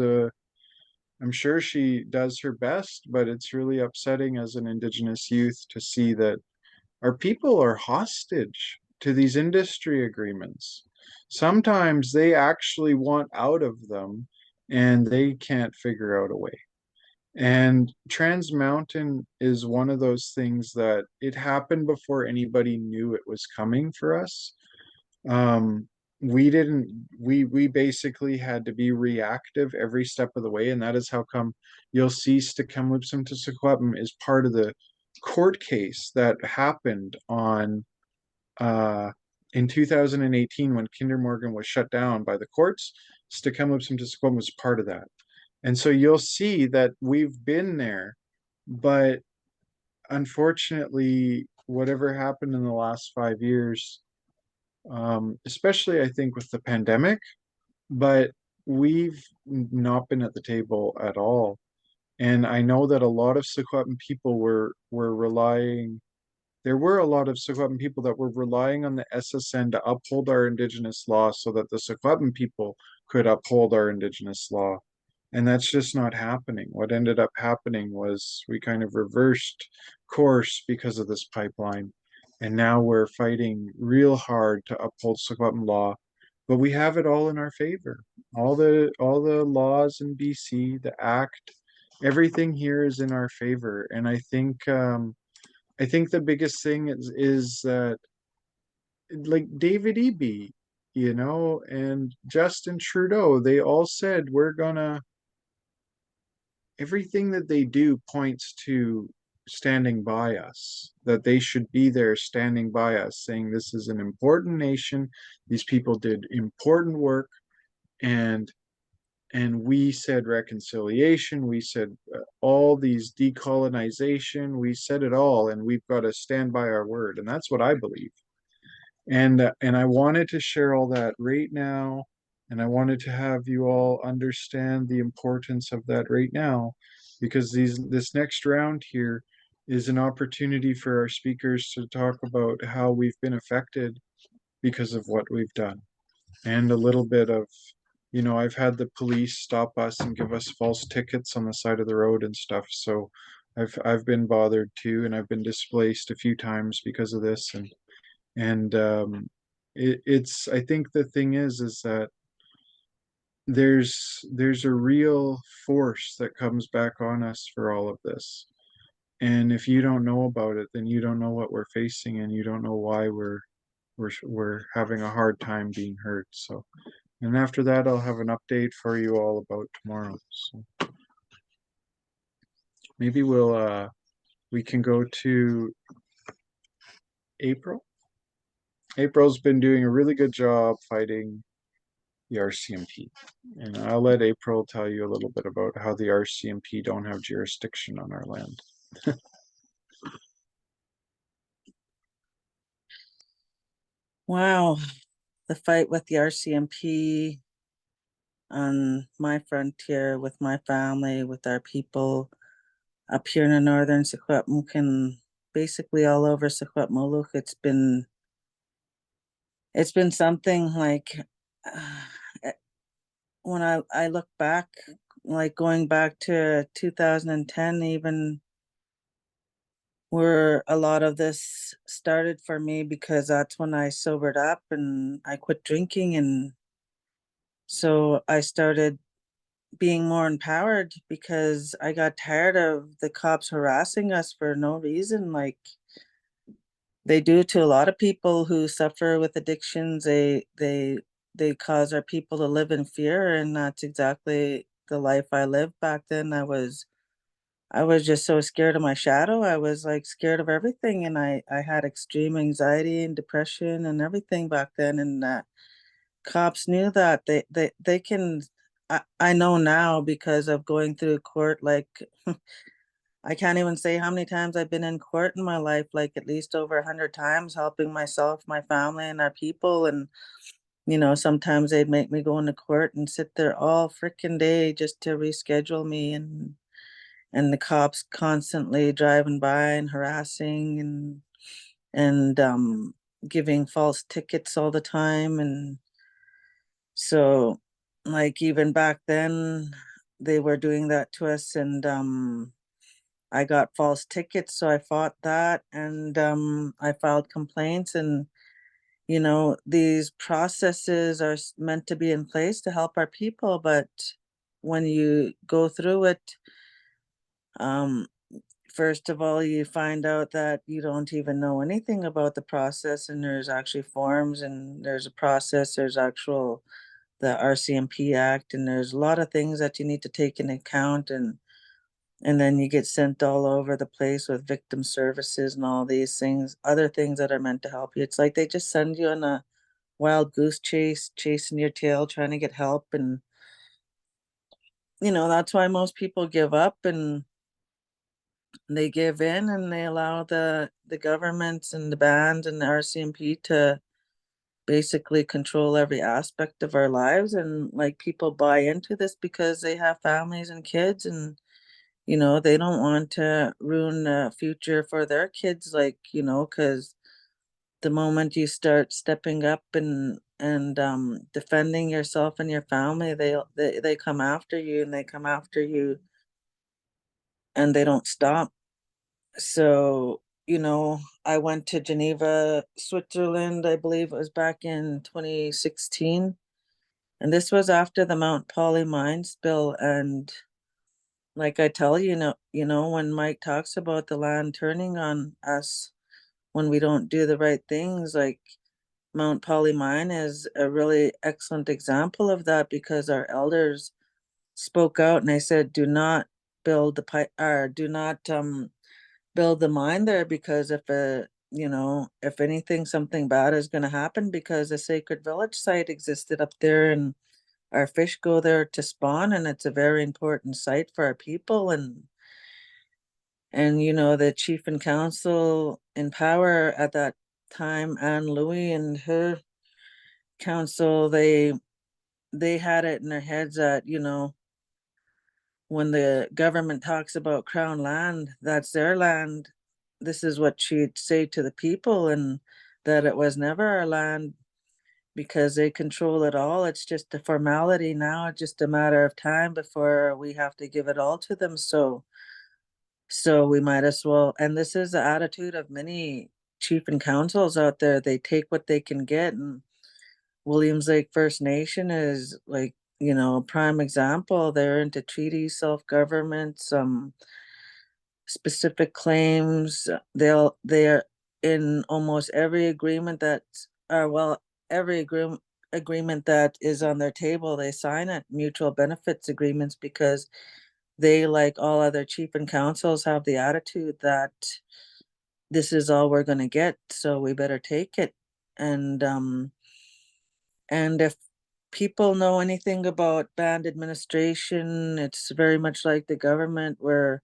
I'm sure she does her best, but it's really upsetting as an Indigenous youth to see that our people are hostage to these industry agreements. Sometimes they actually want out of them and they can't figure out a way. And Trans Mountain is one of those things that it happened before anybody knew it was coming for us. Um, we didn't, we basically had to be reactive every step of the way, and that is how come you'll see Stk'emlupsemc to Secwépemc is part of the court case that happened on in 2018 when Kinder Morgan was shut down by the courts. Stk'emlupsemc to Secwépemc was part of that. And so you'll see that we've been there, but unfortunately, whatever happened in the last 5 years, especially I think with the pandemic, but we've not been at the table at all. And I know that a lot of Secwépemc people were relying. There were a lot of Secwépemc people that were relying on the SSN to uphold our Indigenous law so that the Secwépemc people could uphold our Indigenous law. And that's just not happening. What ended up happening was we kind of reversed course because of this pipeline. And now we're fighting real hard to uphold Secwépemc law, but we have it all in our favor. All the laws in BC, the act, everything here is in our favor. And I think the biggest thing is that like David Eby, and Justin Trudeau, they all said everything that they do points to standing by us, that they should be there standing by us, saying this is an important nation, these people did important work, and we said reconciliation, we said all these decolonization, we said it all, and we've got to stand by our word, and that's what I believe. And I wanted to share all that right now, and I wanted to have you all understand the importance of that right now, because this next round here is an opportunity for our speakers to talk about how we've been affected because of what we've done, and a little bit of, I've had the police stop us and give us false tickets on the side of the road and stuff, so I've been bothered too, and I've been displaced a few times because of this, and it's I think the thing is that there's a real force that comes back on us for all of this, and if you don't know about it, then you don't know what we're facing, and you don't know why we're having a hard time being heard. So, and after that, I'll have an update for you all about tomorrow. So maybe we can go to April. April's been doing a really good job fighting the RCMP. And I'll let April tell you a little bit about how the RCMP don't have jurisdiction on our land. Wow, the fight with the RCMP on my frontier with my family, with our people up here in the northern Secwépemc and basically all over Secwépemc. It's been something like when I look back, like going back to 2010, even where a lot of this started for me, because that's when I sobered up and I quit drinking, and so I started being more empowered because I got tired of the cops harassing us for no reason, like they do to a lot of people who suffer with addictions. They cause our people to live in fear, and that's exactly the life I lived back then. I was just so scared of my shadow. I was like scared of everything, and I had extreme anxiety and depression and everything back then, and cops knew that. They can I know now because of going through court, like I can't even say how many times I've been in court in my life, like at least over 100 times, helping myself, my family, and our people. And, sometimes they'd make me go into court and sit there all freaking day just to reschedule me. And the cops constantly driving by and harassing and giving false tickets all the time. And so, like, even back then, they were doing that to us. And I got false tickets, so I fought that, and I filed complaints. And these processes are meant to be in place to help our people, but when you go through it, um, first of all, you find out that you don't even know anything about the process, and there's actually forms, and there's a process, there's actual the RCMP Act, and there's a lot of things that you need to take into account. And then you get sent all over the place with victim services and all these things, other things that are meant to help you. It's like they just send you on a wild goose chase, chasing your tail, trying to get help. And, that's why most people give up, and they give in, and they allow the governments and the bands and the RCMP to basically control every aspect of our lives. And like, people buy into this because they have families and kids, and they don't want to ruin the future for their kids, like, because the moment you start stepping up and defending yourself and your family, they come after you, and they come after you, and they don't stop. So, I went to Geneva, Switzerland, I believe it was back in 2016. And this was after the Mount Poly mine spill. And like I tell you, when Mike talks about the land turning on us when we don't do the right things, like Mount Poly mine is a really excellent example of that, because our elders spoke out and they said, do not build the pipe, or do not build the mine there, because if anything, something bad is going to happen, because a sacred village site existed up there, and our fish go there to spawn, and it's a very important site for our people. And the chief and council in power at that time, Anne Louis, and her council, they had it in their heads that when the government talks about crown land, that's their land. This is what she'd say to the people, and that it was never our land, because they control it all. It's just a formality now. It's just a matter of time before we have to give it all to them. So we might as well. And this is the attitude of many chief and councils out there. They take what they can get. And Williams Lake First Nation is, like, a prime example. They're into treaties, self-government, some specific claims. They're in almost every agreement every agreement that is on their table, they sign it, mutual benefits agreements, because they, like all other chief and councils, have the attitude that this is all we're going to get, so we better take it. And if people know anything about band administration, it's very much like the government, where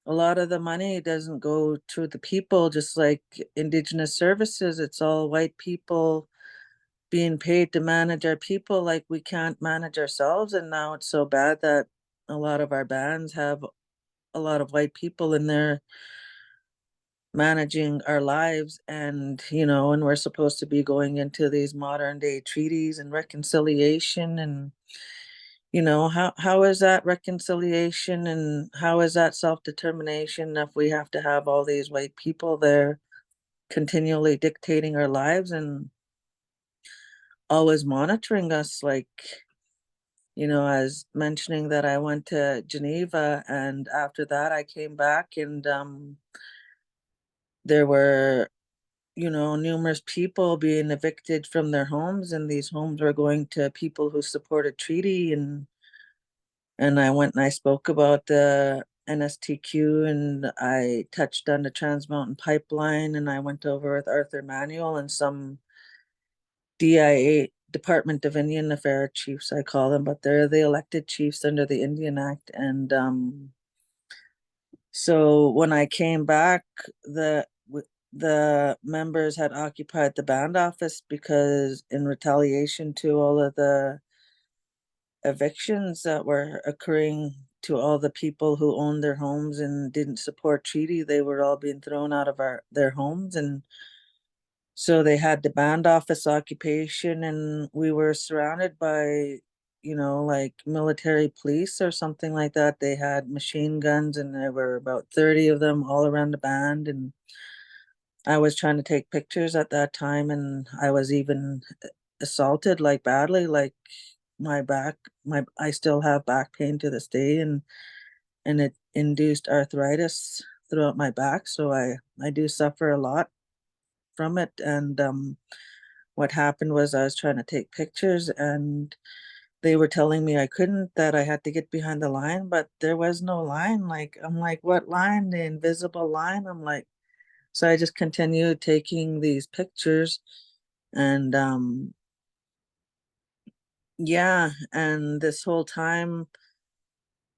a lot of the money doesn't go to the people, just like Indigenous services. It's all white people being paid to manage our people, like we can't manage ourselves. And now it's so bad that a lot of our bands have a lot of white people in there managing our lives. And we're supposed to be going into these modern day treaties and reconciliation. And how is that reconciliation, and how is that self-determination, if we have to have all these white people there continually dictating our lives and always monitoring us? Like, as mentioning that I went to Geneva, and after that I came back, and there were numerous people being evicted from their homes, and these homes were going to people who supported treaty. And I went and I spoke about the NSTQ, and I touched on the Trans Mountain Pipeline, and I went over with Arthur Manuel and some DIA, Department of Indian Affairs chiefs, I call them, but they're the elected chiefs under the Indian Act. And So when I came back, the members had occupied the band office because in retaliation to all of the evictions that were occurring to all the people who owned their homes and didn't support treaty, they were all being thrown out of their homes. And so they had the band office occupation, and we were surrounded by, like military police or something like that. They had machine guns, and there were about 30 of them all around the band. And I was trying to take pictures at that time, and I was even assaulted like badly, like my back, I still have back pain to this day, and it induced arthritis throughout my back. So I do suffer a lot from it. And what happened was I was trying to take pictures, and they were telling me I couldn't, that I had to get behind the line, but there was no line. Like, I'm like, what line? The invisible line? I'm like, so I just continued taking these pictures. And yeah, and this whole time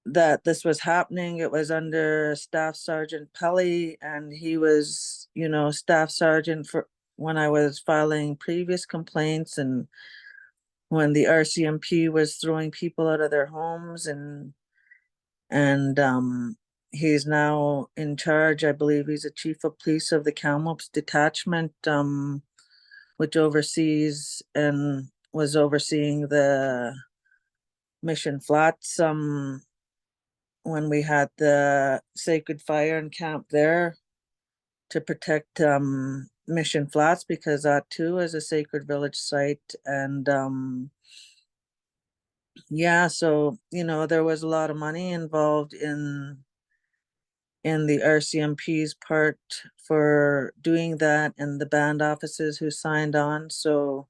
that this was happening, it was under Staff Sergeant Pelly, and he was, staff sergeant for when I was filing previous complaints, and when the RCMP was throwing people out of their homes. And he's now in charge. I believe he's a chief of police of the Kamloops detachment, which oversees and was overseeing the Mission Flats, when we had the Sacred Fire and Camp there to protect Mission Flats, because that too is a sacred village site. And yeah, so there was a lot of money involved in the RCMP's part for doing that, and the band offices who signed on. So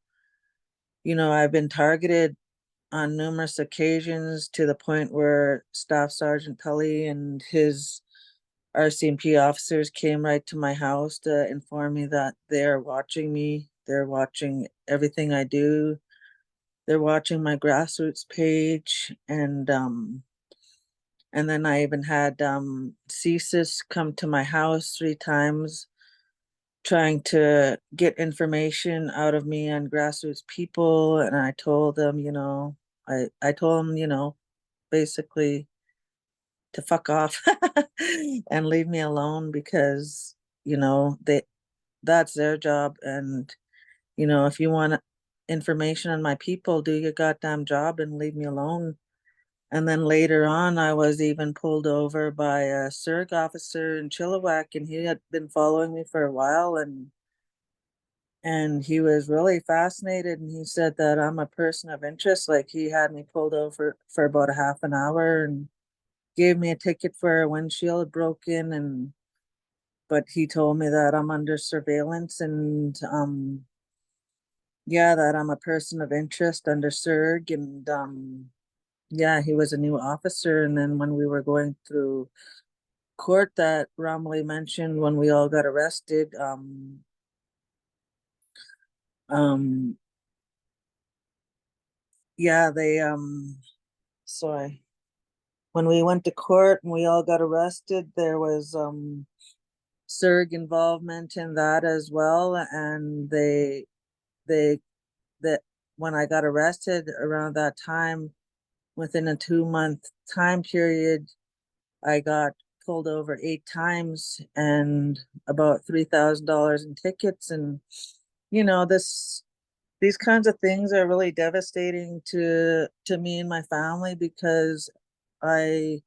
I've been targeted on numerous occasions, to the point where Staff Sergeant Pelly and his RCMP officers came right to my house to inform me that they're watching me. They're watching everything I do. They're watching my grassroots page. And then I even had CSIS come to my house 3 times, trying to get information out of me on grassroots people. And I told them, I told them, basically to fuck off and leave me alone, because, that's their job. And, if you want information on my people, do your goddamn job and leave me alone. And then later on, I was even pulled over by a SERG officer in Chilliwack, and he had been following me for a while, and he was really fascinated, and he said that I'm a person of interest. Like, he had me pulled over for about a half an hour and gave me a ticket for a windshield broken. And but he told me that I'm under surveillance, and yeah, that I'm a person of interest under SERG. And yeah, he was a new officer. And then when we were going through court that Romilly mentioned, when we all got arrested, um yeah, they sorry, when we went to court and we all got arrested, there was SERG involvement in that as well. And they that when I got arrested around that time, within a 2-month time period, I got pulled over 8 times and about $3,000 in tickets. And these kinds of things are really devastating to me and my family, because I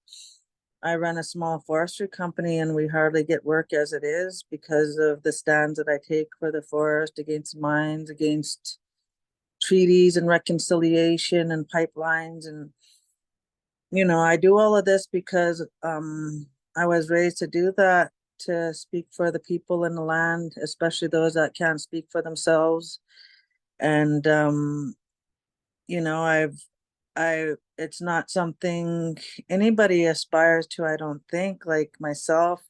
I run a small forestry company, and we hardly get work as it is, because of the stands that I take for the forest, against mines, against treaties and reconciliation and pipelines. And I do all of this because I was raised to do that, to speak for the people in the land, especially those that can't speak for themselves. And I it's not something anybody aspires to, I don't think. Like myself,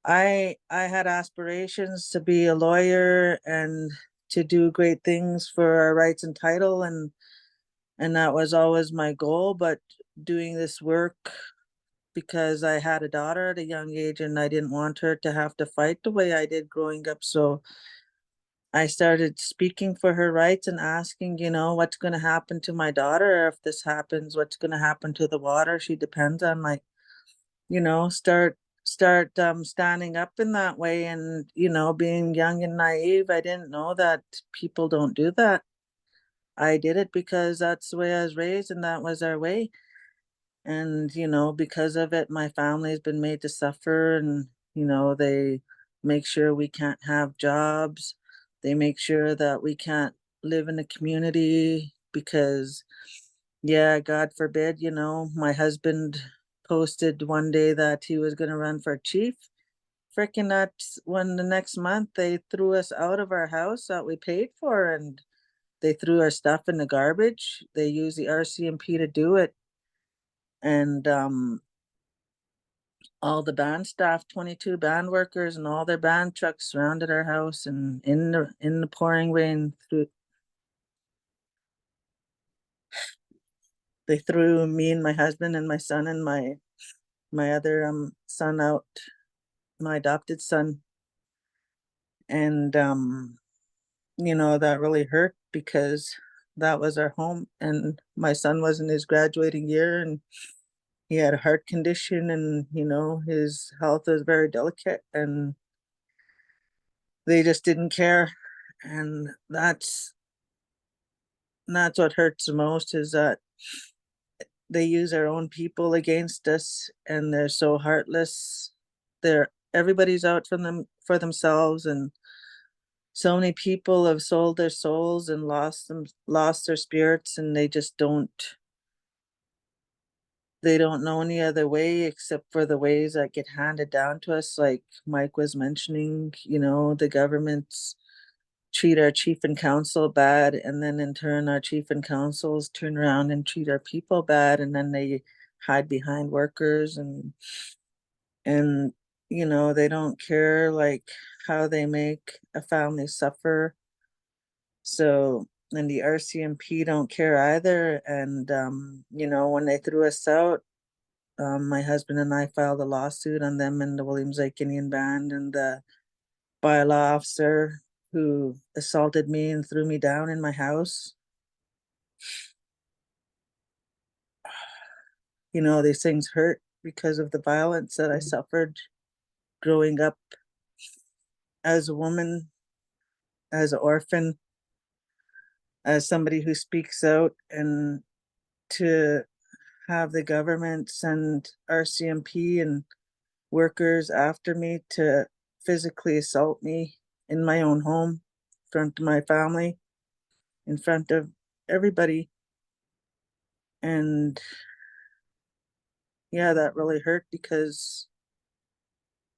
I had aspirations to be a lawyer and to do great things for our rights and title, and that was always my goal. But doing this work, because I had a daughter at a young age and I didn't want her to have to fight the way I did growing up. So I started speaking for her rights and asking, what's going to happen to my daughter if this happens? What's going to happen to the water she depends on? Like, start standing up in that way. And being young and naive, I didn't know that people don't do that. I did it because that's the way I was raised and that was our way. And because of it, my family's been made to suffer. And they make sure we can't have jobs. They make sure that we can't live in the community because, yeah, God forbid, my husband posted one day that he was going to run for chief. Freaking that's when the next month they threw us out of our house that we paid for, and they threw our stuff in the garbage. They used the RCMP to do it. And all the band staff, 22 band workers and all their band trucks surrounded our house, and in the pouring rain they threw me and my husband and my son and my other son out, my adopted son. And that really hurt because that was our home, and my son was in his graduating year, and he had a heart condition, and his health was very delicate, and they just didn't care. And that's what hurts the most, is that they use our own people against us, and they're so heartless. Everybody's out for themselves, and so many people have sold their souls and lost their spirits, and they don't know any other way except for the ways that get handed down to us. Like Mike was mentioning, the governments treat our chief and council bad, and then in turn our chief and councils turn around and treat our people bad, and then they hide behind workers, and they don't care like how they make a family suffer. So, and the RCMP don't care either. And when they threw us out, my husband and I filed a lawsuit on them and the Williams Lake Indian Band and the bylaw officer who assaulted me and threw me down in my house. These things hurt because of the violence that I suffered growing up as a woman, as an orphan, as somebody who speaks out, and to have the government send RCMP and workers after me to physically assault me in my own home, in front of my family, in front of everybody. And yeah, that really hurt because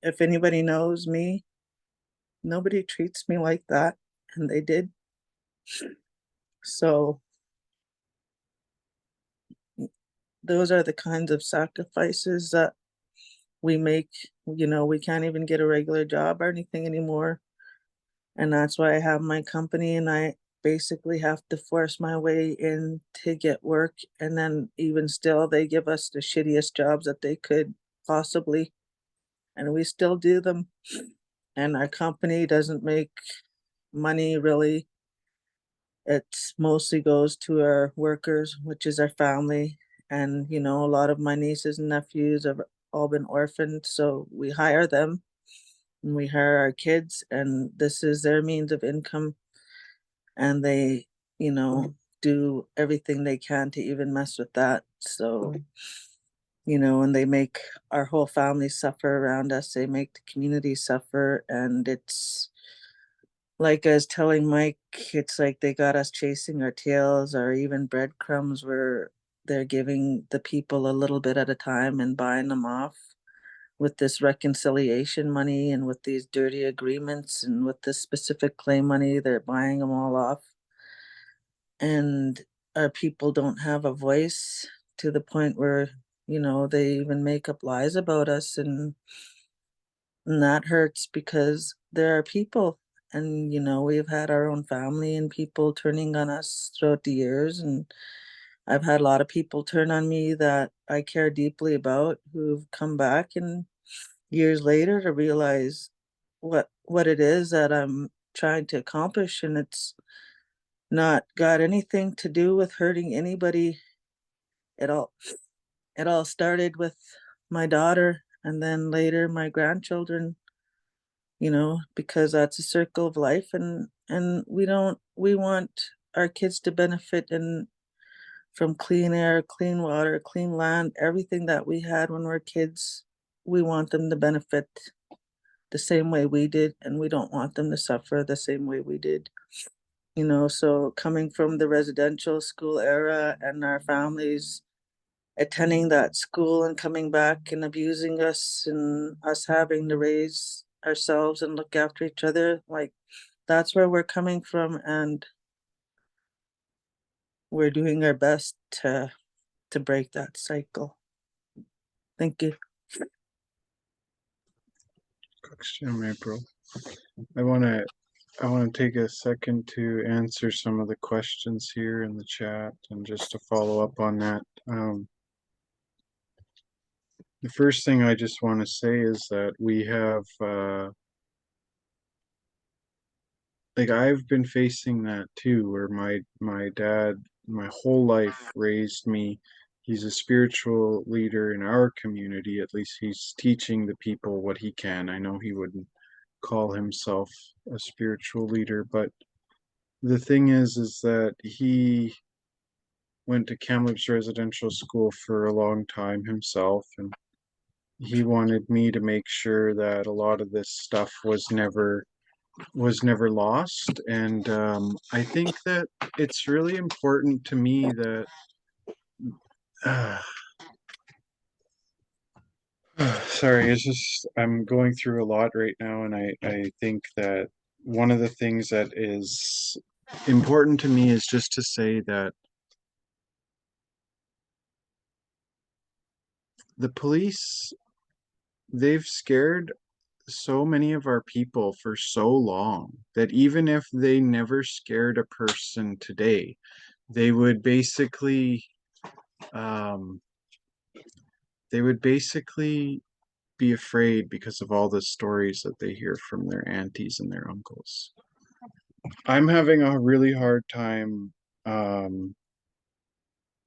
if anybody knows me, nobody treats me like that, and they did. So those are the kinds of sacrifices that we make. We can't even get a regular job or anything anymore. And that's why I have my company, and I basically have to force my way in to get work. And then even still, they give us the shittiest jobs that they could possibly, and we still do them. And our company doesn't make money really. It mostly goes to our workers, which is our family. And, a lot of my nieces and nephews have all been orphaned. So we hire them and we hire our kids, and this is their means of income. And they, do everything they can to even mess with that. So, and they make our whole family suffer around us. They make the community suffer. And it's like I was telling Mike, it's like they got us chasing our tails, or even breadcrumbs where they're giving the people a little bit at a time and buying them off with this reconciliation money and with these dirty agreements and with this specific claim money. They're buying them all off. And our people don't have a voice, to the point where, they even make up lies about us. And that hurts because there are people, and we've had our own family and people turning on us throughout the years, and I've had a lot of people turn on me that I care deeply about who've come back and years later to realize what it is that I'm trying to accomplish, and it's not got anything to do with hurting anybody at all. It all started with my daughter and then later my grandchildren, because that's a circle of life, and we want our kids to benefit and from clean air, clean water, clean land, everything that we had when we were kids. We want them to benefit the same way we did, and we don't want them to suffer the same way we did. So coming from the residential school era and our families attending that school and coming back and abusing us and us having to raise ourselves and look after each other, like that's where we're coming from, and we're doing our best to break that cycle. Thank you. April. I want to take a second to answer some of the questions here in the chat and just to follow up on that. The first thing I just want to say is that we have, like I've been facing that too, where my dad, my whole life raised me. He's a spiritual leader in our community. At least he's teaching the people what he can. I know he wouldn't call himself a spiritual leader, but the thing is that he went to Kamloops residential school for a long time himself, and he wanted me to make sure that a lot of this stuff was never lost. And I think that it's really important to me that sorry, it's just I'm going through a lot right now, and I think that one of the things that is important to me is just to say that the police, they've scared so many of our people for so long that even if they never scared a person today, they would basically um, be afraid because of all the stories that they hear from their aunties and their uncles. I'm having a really hard time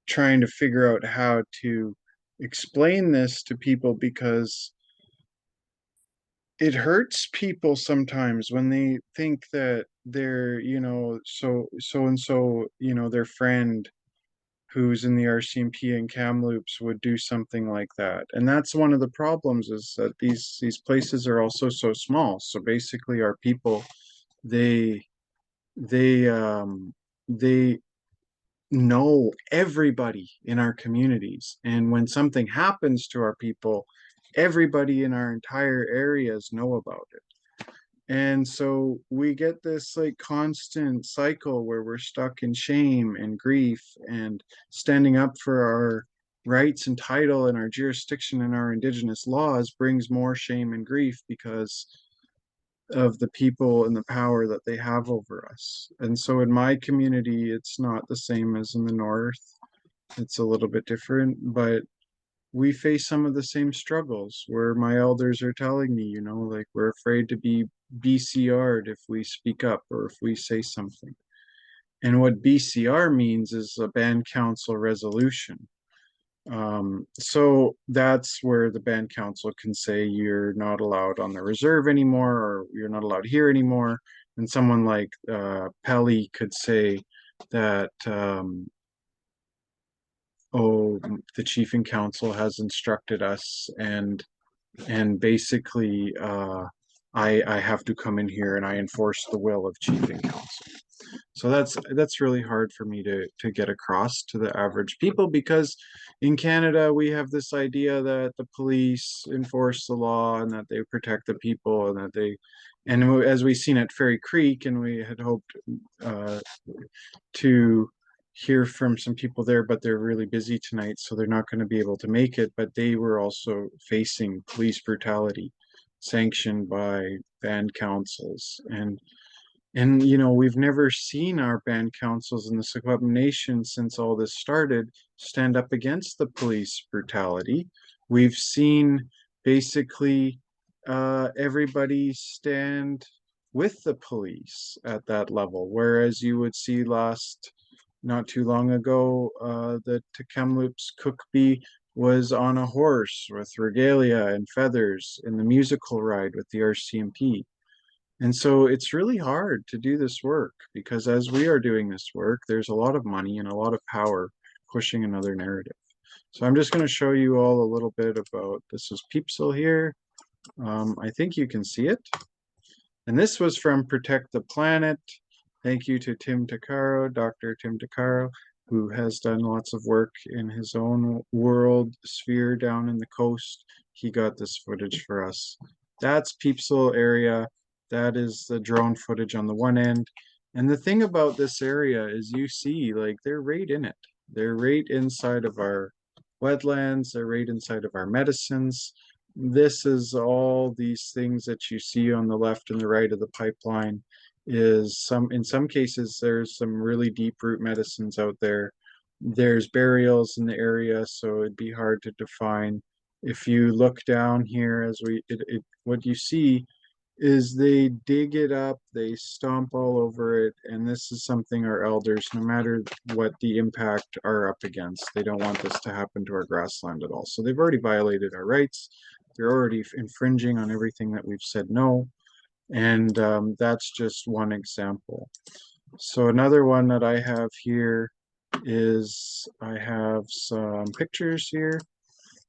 trying to figure out how to explain this to people, because it hurts people sometimes when they think that they're, so and so, their friend who's in the RCMP in Kamloops would do something like that. And that's one of the problems, is that these places are also so small. So basically our people, they they they know everybody in our communities. And when something happens to our people, everybody in our entire areas know about it. And so we get this like constant cycle where we're stuck in shame and grief, and standing up for our rights and title and our jurisdiction and our indigenous laws brings more shame and grief because of the people and the power that they have over us. And so in my community, it's not the same as in the north. It's a little bit different, but we face some of the same struggles where my elders are telling me, like we're afraid to be BCR'd if we speak up or if we say something. And what BCR means is a band council resolution. So that's where the band council can say you're not allowed on the reserve anymore, or you're not allowed here anymore. And someone like Pelly could say that, oh, the chief and council has instructed us, and basically I have to come in here and I enforce the will of chief and council. So that's really hard for me to get across to the average people, because in Canada we have this idea that the police enforce the law and that they protect the people, and as we've seen at Fairy Creek, and we had hoped to hear from some people there, but they're really busy tonight, so they're not going to be able to make it. But they were also facing police brutality sanctioned by band councils. And And, you know, we've never seen our band councils in the Secwépemc Nation since all this started stand up against the police brutality. We've seen basically everybody stand with the police at that level, whereas you would see not too long ago, the Stk'emlupsemc Cookbee was on a horse with regalia and feathers in the musical ride with the RCMP. And so it's really hard to do this work because as we are doing this work, there's a lot of money and a lot of power pushing another narrative. So I'm just going to show you all a little bit about, this is Pipsell here. I think you can see it. And this was from Protect the Planet. Thank you to Tim Takaro, Dr. Tim Takaro, who has done lots of work in his own world sphere down in the coast. He got this footage for us. That's Pipsell area. That is the drone footage on the one end. And the thing about this area is you see, like, they're right in it. They're right inside of our wetlands. They're right inside of our medicines. This is all these things that you see on the left and the right of the pipeline is in some cases, there's some really deep root medicines out there. There's burials in the area, so it'd be hard to define. If you look down here, what you see is they dig it up, they stomp all over it, and this is something our elders, no matter what the impact, are up against. They don't want this to happen to our grassland at all. So they've already violated our rights. They're already infringing on everything that we've said no. And that's just one example. So another one that I have here is I have some pictures here.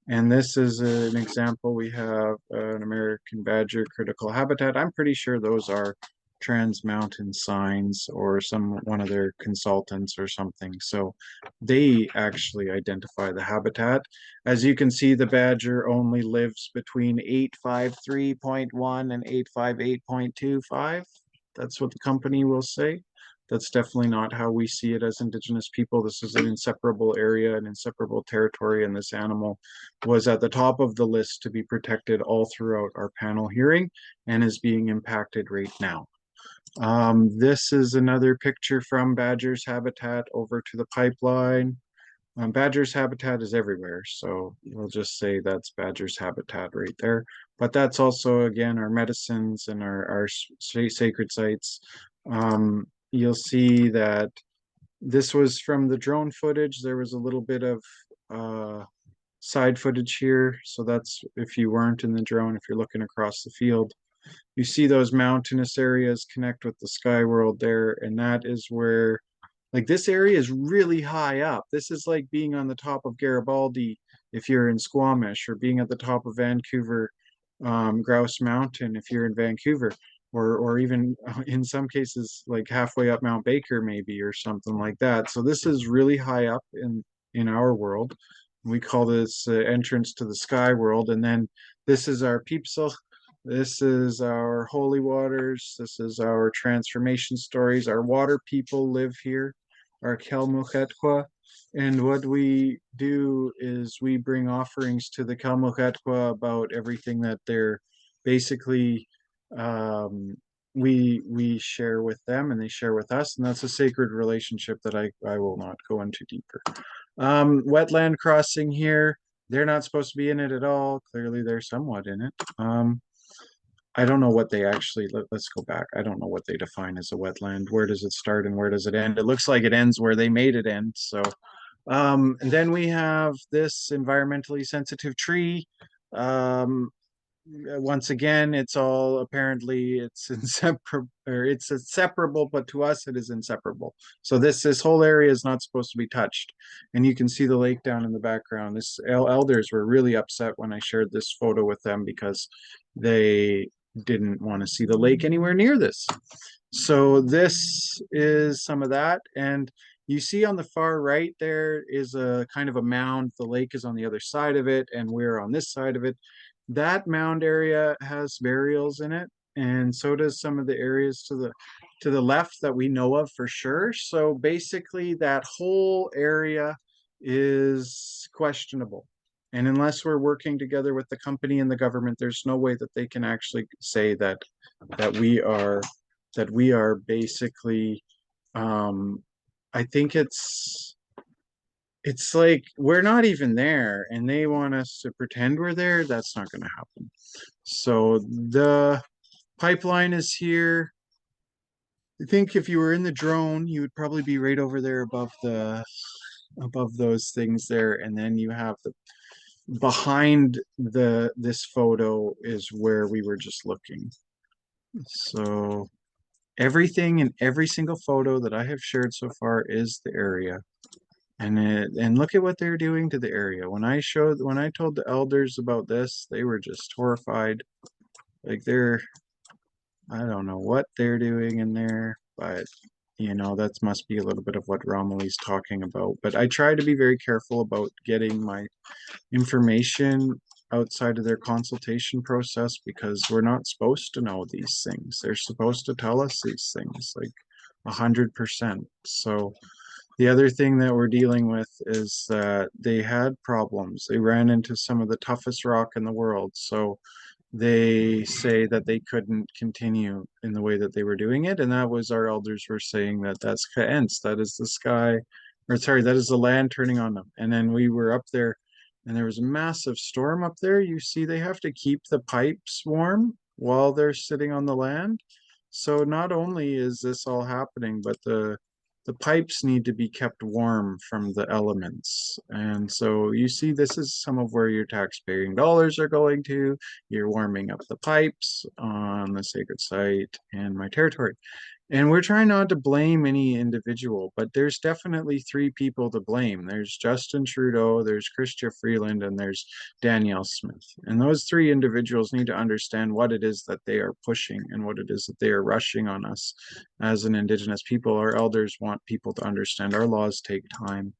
And this is an example. We have an American badger critical habitat. I'm pretty sure those are Trans Mountain Signs or one of their consultants or something. So they actually identify the habitat. As you can see, the badger only lives between 853.1 and 858.25. That's what the company will say. That's definitely not how we see it as Indigenous people. This is an inseparable area, an inseparable territory, and this animal was at the top of the list to be protected all throughout our panel hearing and is being impacted right now. This is another picture from Badger's Habitat over to the pipeline. Badger's Habitat is everywhere, so we'll just say that's Badger's Habitat right there. But that's also, again, our medicines and our sacred sites. You'll see that this was from the drone footage. There was a little bit of side footage here. So that's if you weren't in the drone, if you're looking across the field. You see those mountainous areas connect with the sky world there. And that is where, like, this area is really high up. This is like being on the top of Garibaldi if you're in Squamish, or being at the top of Vancouver Grouse Mountain if you're in Vancouver. Or even in some cases, like halfway up Mount Baker, maybe, or something like that. So this is really high up in our world. We call this entrance to the sky world. And then this is our Pipsell. This is our holy waters. This is our transformation stories. Our water people live here, our Stk'emlupsemc. And what we do is we bring offerings to the Stk'emlupsemc about everything that they're basically we share with them and they share with us, and that's a sacred relationship that I will not go into deeper. Wetland crossing here, they're not supposed to be in it at all. Clearly they're somewhat in it. I don't know what they actually, let's go back. I don't know what they define as a wetland. Where does it start and where does it end? It looks like it ends where they made it end. So and then we have this environmentally sensitive tree. Once again, it's all apparently it's inseparable, or it's separable, but to us it is inseparable. So this whole area is not supposed to be touched. And you can see the lake down in the background. This elders were really upset when I shared this photo with them because they didn't want to see the lake anywhere near this. So this is some of that. And you see on the far right there is a kind of a mound. The lake is on the other side of it and we're on this side of it. That mound area has burials in it, and so does some of the areas to the left that we know of for sure. So basically that whole area is questionable. And unless we're working together with the company and the government, there's no way that they can actually say that we are that we are basically, I think it's like we're not even there and they want us to pretend we're there. That's not going to happen. So the pipeline is here. I think if you were in the drone, you would probably be right over there above those things there, and then you have the behind this photo is where we were just looking. So everything in every single photo that I have shared so far is the area. And look at what they're doing to the area. When I told the elders about this, they were just horrified. Like I don't know what they're doing in there, but that must be a little bit of what Romilly's talking about. But I try to be very careful about getting my information outside of their consultation process because we're not supposed to know these things. They're supposed to tell us these things like 100%. So the other thing that we're dealing with is that they had problems. They ran into some of the toughest rock in the world. So they say that they couldn't continue in the way that they were doing it. And that was our elders were saying that that's Ka'ents, that is the sky, or sorry, that is the land turning on them. And then we were up there and there was a massive storm up there. You see, they have to keep the pipes warm while they're sitting on the land. So not only is this all happening, but the pipes need to be kept warm from the elements. And so you see, this is some of where your taxpaying dollars are going to. You're warming up the pipes on the sacred site and my territory. And we're trying not to blame any individual, but there's definitely three people to blame. There's Justin Trudeau, there's Chrystia Freeland, and there's Danielle Smith. And those three individuals need to understand what it is that they are pushing and what it is that they are rushing on us as an Indigenous people. Our elders want people to understand our laws take time.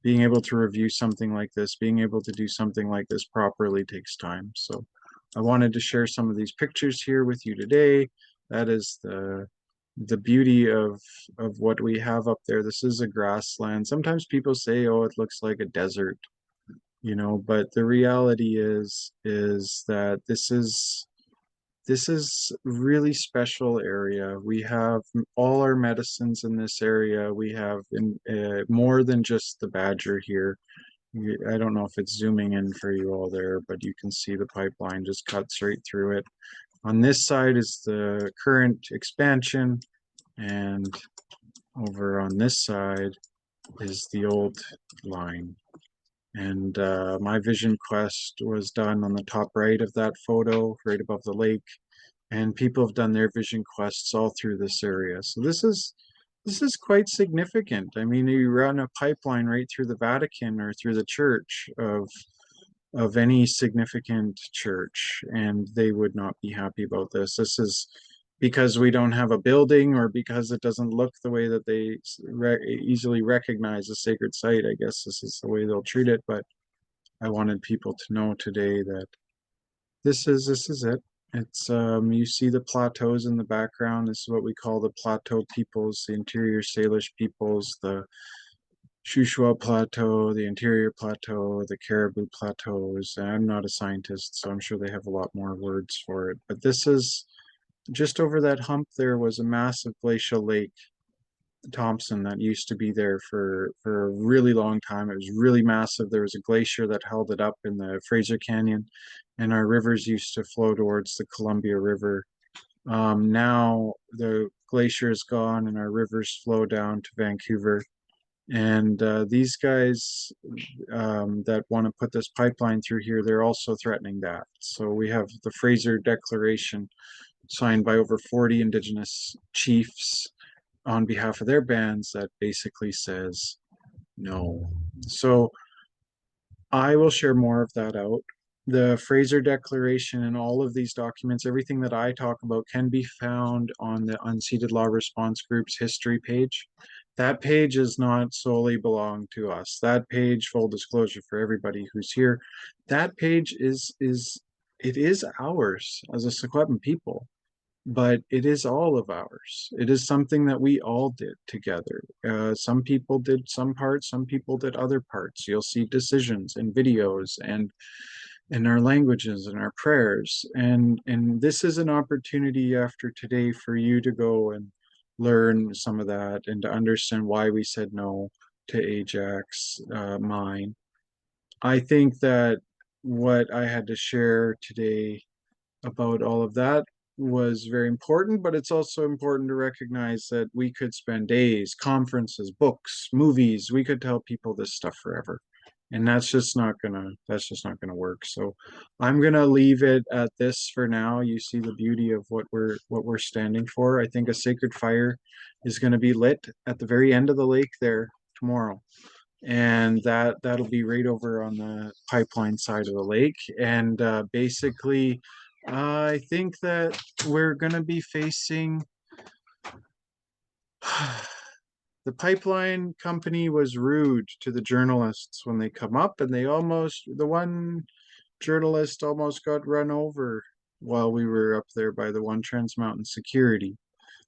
Being able to review something like this, being able to do something like this properly takes time. So I wanted to share some of these pictures here with you today. That is the beauty of what we have up there. This is a grassland. Sometimes people say, oh, it looks like a desert, but the reality is that this is really special area. We have all our medicines in this area. We have more than just the badger here. I don't know if it's zooming in for you all there, but you can see the pipeline just cuts right through it. On this side is the current expansion, and over on this side is the old line. And my vision quest was done on the top right of that photo, right above the lake. And people have done their vision quests all through this area. So this is quite significant. I mean, you run a pipeline right through the Vatican or through the church of any significant church, and they would not be happy about this. This is because we don't have a building or because it doesn't look the way that they easily recognize a sacred site. I guess this is the way they'll treat it, but I wanted people to know today that this is it. It's you see the plateaus in the background. This is what we call the plateau peoples, the interior Salish peoples, the Shuswap Plateau, the Interior Plateau, the Caribou Plateaus. I'm not a scientist, so I'm sure they have a lot more words for it. But this is just over that hump. There was a massive glacial lake, Thompson, that used to be there for a really long time. It was really massive. There was a glacier that held it up in the Fraser Canyon, and our rivers used to flow towards the Columbia River. Now the glacier is gone, and our rivers flow down to Vancouver. And these guys that want to put this pipeline through here, they're also threatening that. So we have the Fraser Declaration signed by over 40 Indigenous chiefs on behalf of their bands that basically says no. So I will share more of that out. The Fraser Declaration and all of these documents, everything that I talk about can be found on the Unceded Law Response Group's history page. That page does not solely belong to us. That page, full disclosure for everybody who's here, that page is ours as a Secwépemc people, but it is all of ours. It is something that we all did together. Some people did some parts, some people did other parts. You'll see decisions and videos and in our languages and our prayers. And this is an opportunity after today for you to go and learn some of that and to understand why we said no to Ajax mine. I think that what I had to share today about all of that was very important, but it's also important to recognize that we could spend days, conferences, books, movies, we could tell people this stuff forever. And that's just not gonna work. So I'm gonna leave it at this for now. You see the beauty of what we're standing for. I think a sacred fire is gonna be lit at the very end of the lake there tomorrow. And that'll be right over on the pipeline side of the lake. And basically, I think that we're gonna be facing the pipeline company was rude to the journalists when they come up, and the one journalist almost got run over while we were up there by the One Trans Mountain security.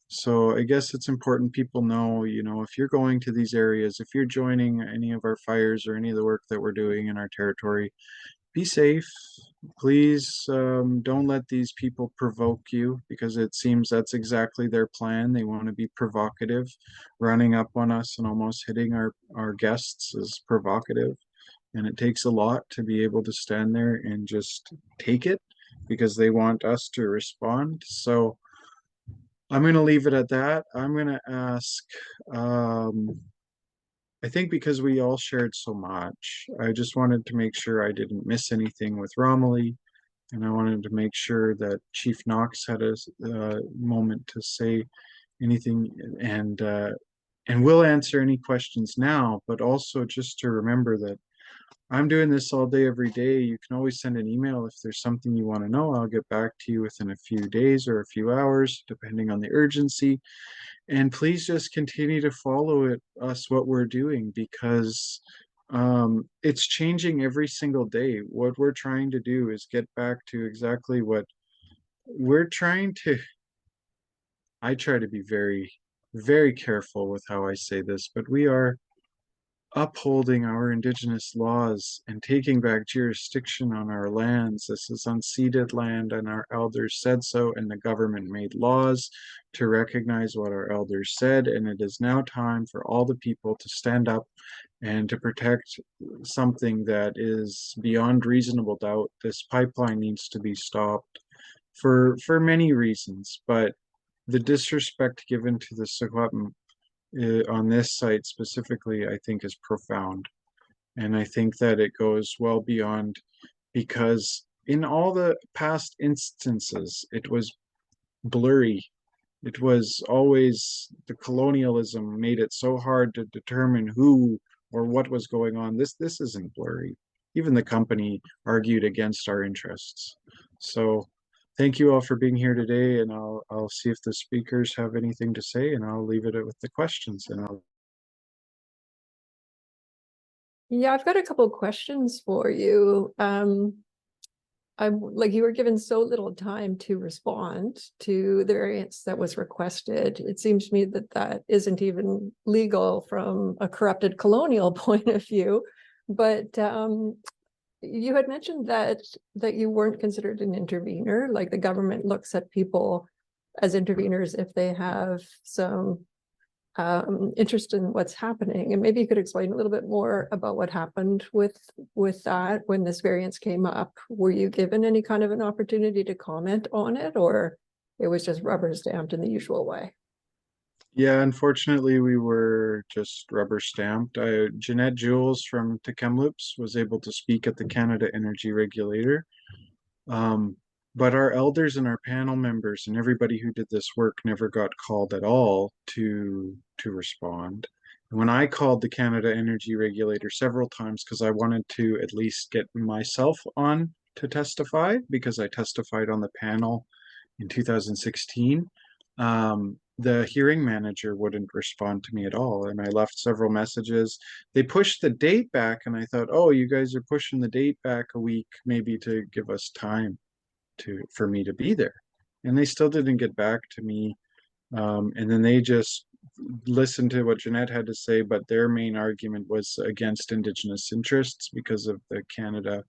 So I guess it's important people know, if you're going to these areas, if you're joining any of our fires or any of the work that we're doing in our territory, be safe. Please don't let these people provoke you, because it seems that's exactly their plan. They want to be provocative. Running up on us and almost hitting our guests is provocative. And it takes a lot to be able to stand there and just take it, because they want us to respond. So I'm going to leave it at that. I'm going to ask, I think because we all shared so much, I just wanted to make sure I didn't miss anything with Romilly. And I wanted to make sure that Chief Knox had a moment to say anything, and we'll answer any questions now, but also just to remember that I'm doing this all day, every day. You can always send an email if there's something you want to know. I'll get back to you within a few days or a few hours, depending on the urgency. And please just continue to follow us what we're doing, because it's changing every single day. What we're trying to do is get back to exactly what we're trying to. I try to be very, very careful with how I say this, but we are upholding our indigenous laws and taking back jurisdiction on our lands. This is unceded land, and our elders said so, and the government made laws to recognize what our elders said. And it is now time for all the people to stand up and to protect something that is beyond reasonable doubt. This pipeline needs to be stopped for many reasons, but the disrespect given to the Secwépemc on this site specifically, I think, is profound. And I think that it goes well beyond, because in all the past instances, it was blurry. It was always the colonialism made it so hard to determine who or what was going on. This isn't blurry. Even the company argued against our interests. So thank you all for being here today, and I'll see if the speakers have anything to say, and I'll leave it with the questions, and I'll. Yeah, I've got a couple of questions for you. I'm like, you were given so little time to respond to the variance that was requested. It seems to me that that isn't even legal from a corrupted colonial point of view. But you had mentioned that you weren't considered an intervener. Like, the government looks at people as interveners if they have some interest in what's happening. And maybe you could explain a little bit more about what happened with that when this variance came up. Were you given any kind of an opportunity to comment on it, or it was just rubber stamped in the usual way? Yeah, unfortunately, we were just rubber stamped. Jeanette Jules from Kamloops was able to speak at the Canada Energy Regulator. But our elders and our panel members and everybody who did this work never got called at all to respond. And when I called the Canada Energy Regulator several times, because I wanted to at least get myself on to testify, because I testified on the panel in 2016, the hearing manager wouldn't respond to me at all. And I left several messages. They pushed the date back, and I thought, oh, you guys are pushing the date back a week, maybe to give us time for me to be there. And they still didn't get back to me. And then they just listened to what Jeanette had to say, but their main argument was against Indigenous interests because of the Canada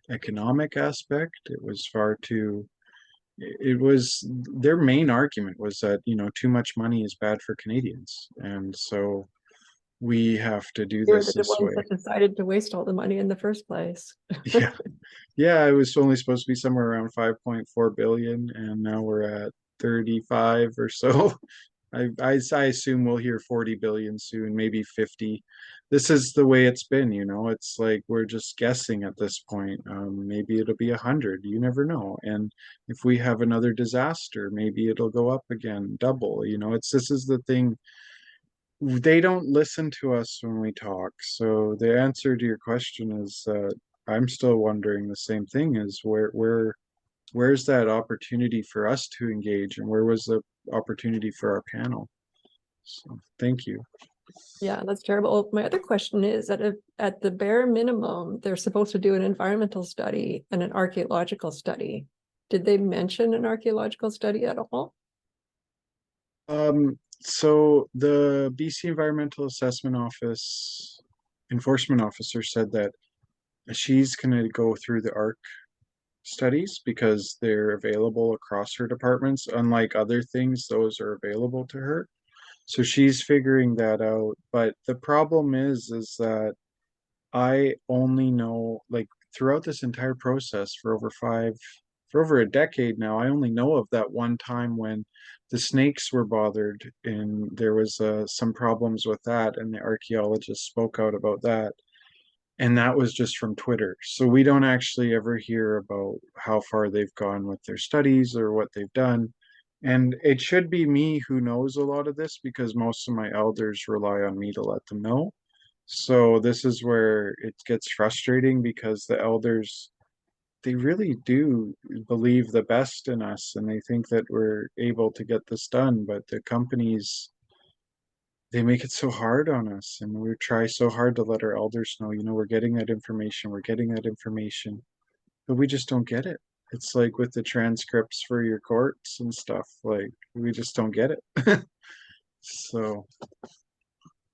economic aspect. It was far too, it was, their main argument was that, you know, too much money is bad for Canadians. And so we have to do They were this the this ones way. that decided to waste all the money in the first place. Yeah. Yeah, it was only supposed to be somewhere around 5.4 billion, and now we're at 35 or so. I assume we'll hear 40 billion soon, maybe 50. This is the way it's been, you know. It's like we're just guessing at this point. Maybe it'll be 100. You never know. And if we have another disaster, maybe it'll go up again, double. You know, it's this is the thing. They don't listen to us when we talk. So the answer to your question is I'm still wondering the same thing: is where's that opportunity for us to engage, and where was the opportunity for our panel? So thank you. Yeah, that's terrible. My other question is that if, at the bare minimum, they're supposed to do an environmental study and an archaeological study. Did they mention an archaeological study at all? So the BC Environmental Assessment Office enforcement officer said that she's going to go through the ARC studies because they're available across her departments. Unlike other things, those are available to her. So she's figuring that out. But the problem is that I only know, like, throughout this entire process for over a decade now, I only know of that one time when the snakes were bothered and there was some problems with that, and the archaeologists spoke out about that. And that was just from Twitter. So we don't actually ever hear about how far they've gone with their studies or what they've done. And it should be me who knows a lot of this because most of my elders rely on me to let them know. So this is where it gets frustrating because the elders, they really do believe the best in us and they think that we're able to get this done, but the companies, they make it so hard on us, and we try so hard to let our elders know, you know, we're getting that information, but we just don't get it. It's like with the transcripts for your courts and stuff, like we just don't get it. So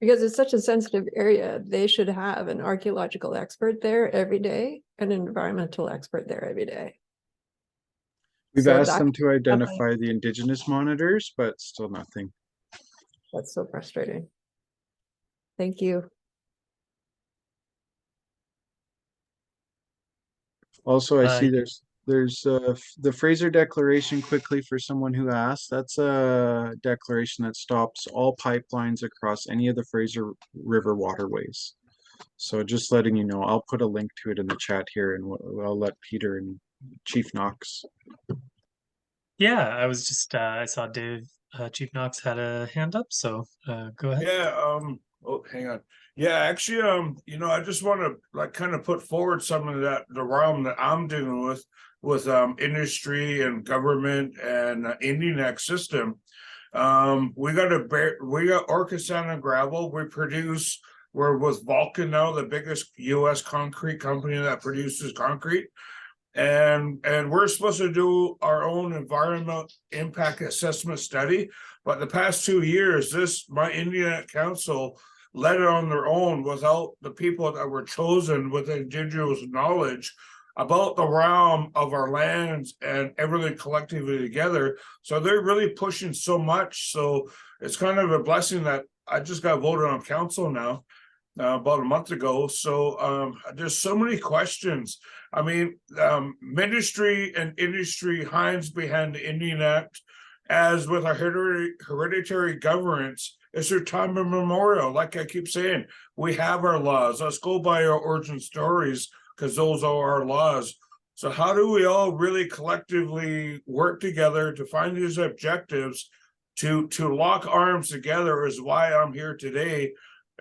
Because it's such a sensitive area, they should have an archaeological expert there every day and an environmental expert there every day. we've So asked that them to nothing. identify the indigenous monitors, but still nothing. That's so frustrating. Thank you. Also, I see Uh, there's the Fraser Declaration quickly for someone who asked. That's a declaration that stops all pipelines across any of the Fraser River waterways. So just letting you know, I'll put a link to it in the chat here, and I'll let Peter and Chief Knox. yeah, I was just I saw Dave Chief Knox had a hand up, so go ahead. Yeah, oh, hang on. Yeah, actually, you know, I just want to like kind of put forward some of that the realm that I'm dealing with industry and government and Indian system. We got Orcasana gravel. We're with Vulcan now, the biggest US concrete company that produces concrete. And we're supposed to do our own environmental impact assessment study. But the past 2 years, my Indian council led it on their own without the people that were chosen with indigenous knowledge about the realm of our lands and everything collectively together. So they're really pushing so much. So it's kind of a blessing that I just got voted on council now. About a month ago. So there's so many questions. I mean, ministry and industry hides behind the Indian Act, as with our hereditary governance. It's their time immemorial. Like I keep saying, we have our laws. Let's go by our origin stories because those are our laws. So how do we all really collectively work together to find these objectives to lock arms together is why I'm here today.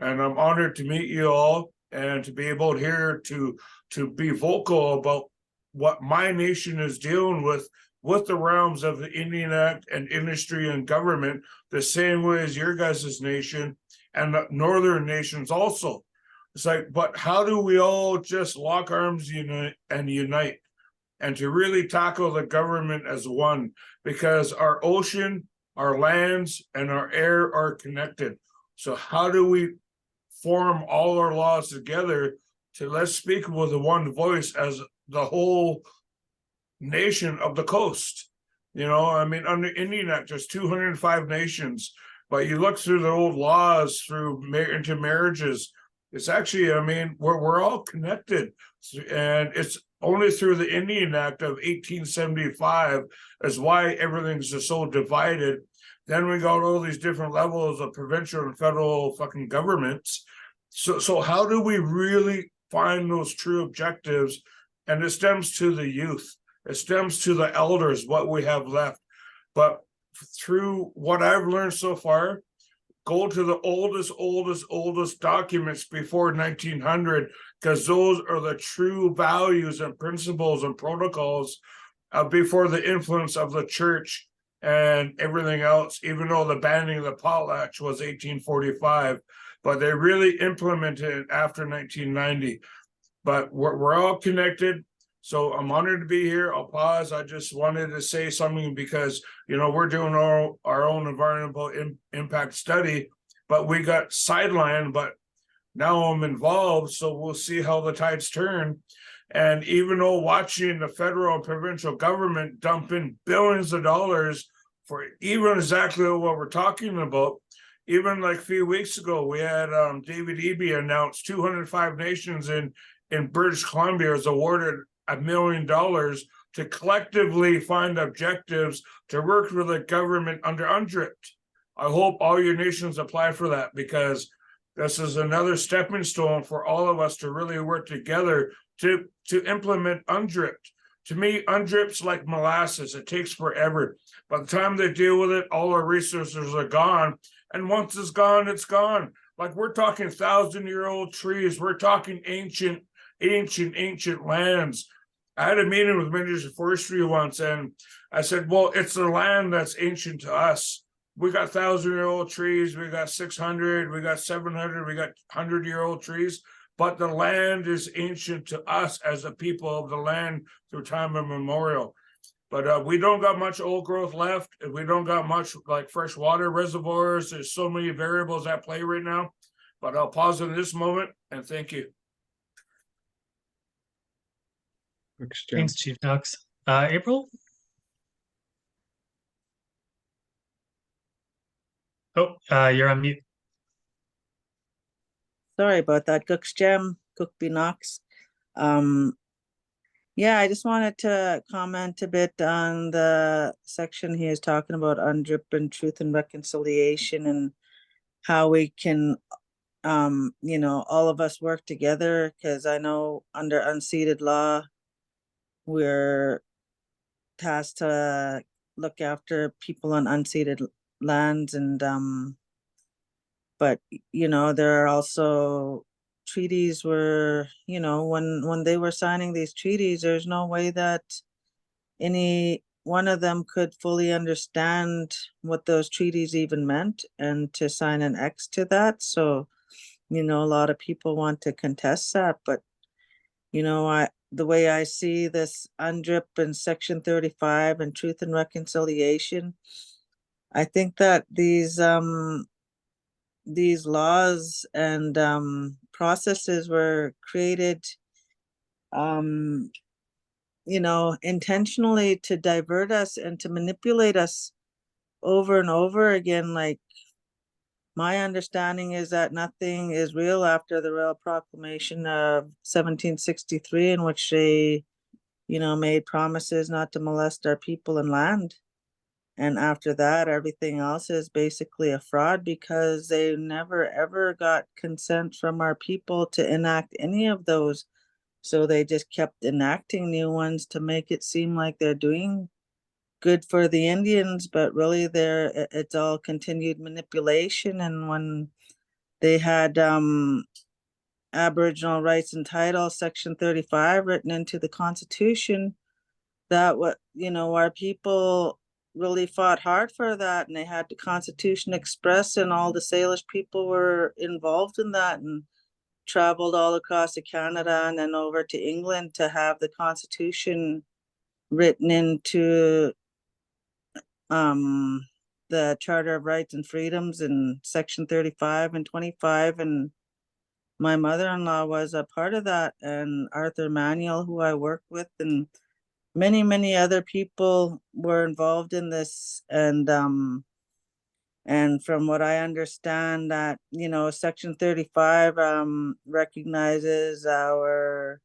And I'm honored to meet you all and to be able here to be vocal about what my nation is dealing with the realms of the Indian Act and industry and government, the same way as your guys' nation and the northern nations also. It's like, but how do we all just lock arms unite and to really tackle the government as one? Because our ocean, our lands, and our air are connected. So how do we form all our laws together to let's speak with one voice as the whole nation of the coast. You know, I mean, under Indian Act, there's 205 nations, but you look through the old laws through into marriages, it's actually, I mean, we're all connected, and it's only through the Indian Act of 1875 is why everything's just so divided. Then we got all these different levels of provincial and federal fucking governments. So how do we really find those true objectives? And it stems to the youth. It stems to the elders, what we have left. But through what I've learned so far, go to the oldest documents before 1900, because those are the true values and principles and protocols before the influence of the church and everything else, even though the banning of the potlatch was 1845, but they really implemented it after 1990. But we're all connected. So I'm honored to be here. I'll pause. I just wanted to say something because, you know, we're doing our own environmental impact study, but we got sidelined, but now I'm involved. So we'll see how the tides turn. And even though watching the federal and provincial government dump in billions of dollars for even exactly what we're talking about, even like a few weeks ago, we had David Eby announced 205 nations in British Columbia is awarded $1 million to collectively find objectives to work with the government under UNDRIP. I hope all your nations apply for that, because this is another stepping stone for all of us to really work together to implement UNDRIP. To me, UNDRIP's like molasses. It takes forever. By the time they deal with it, all our resources are gone. And once it's gone, it's gone. Like, we're talking 1,000-year-old trees. We're talking ancient lands. I had a meeting with Minister of Forestry once, and I said, well, it's the land that's ancient to us. We got 1,000-year-old trees, we got 600, we got 700, we got 100-year-old trees, but the land is ancient to us as a people of the land through time immemorial. But we don't got much old growth left. We don't got much like freshwater reservoirs. There's so many variables at play right now. But I'll pause in this moment and thank you. Thanks, Chief Knox. April? Oh, you're on mute. Sorry about that. Stk'emlupsemc, Knox. Yeah, I just wanted to comment a bit on the section he is talking about UNDRIP and truth and reconciliation, and how we can, you know, all of us work together, because I know under unceded law, we're tasked to look after people on unceded lands, and but you know, there are also treaties where, you know, when they were signing these treaties, there's no way that any one of them could fully understand what those treaties even meant, and to sign an X to that. So, you know, a lot of people want to contest that, but you know, the way I see this UNDRIP and Section 35 and Truth and Reconciliation, I think that these laws and processes were created, you know, intentionally to divert us and to manipulate us over and over again. Like, my understanding is that nothing is real after the Royal Proclamation of 1763, in which they, you know, made promises not to molest our people and land. And after that, everything else is basically a fraud, because they never ever got consent from our people to enact any of those. So they just kept enacting new ones to make it seem like they're doing good for the Indians, but really it's all continued manipulation. And when they had Aboriginal rights and title, Section 35 written into the Constitution, that what, you know, our people really fought hard for that, and they had the Constitution Express, and all the Salish people were involved in that, and traveled all across to Canada and then over to England to have the Constitution written into the Charter of Rights and Freedoms in Section 35 and 25. And my mother-in-law was a part of that, and Arthur Manuel, who I worked with, and many other people were involved in this. And from what I understand, that, you know, Section 35 recognizes our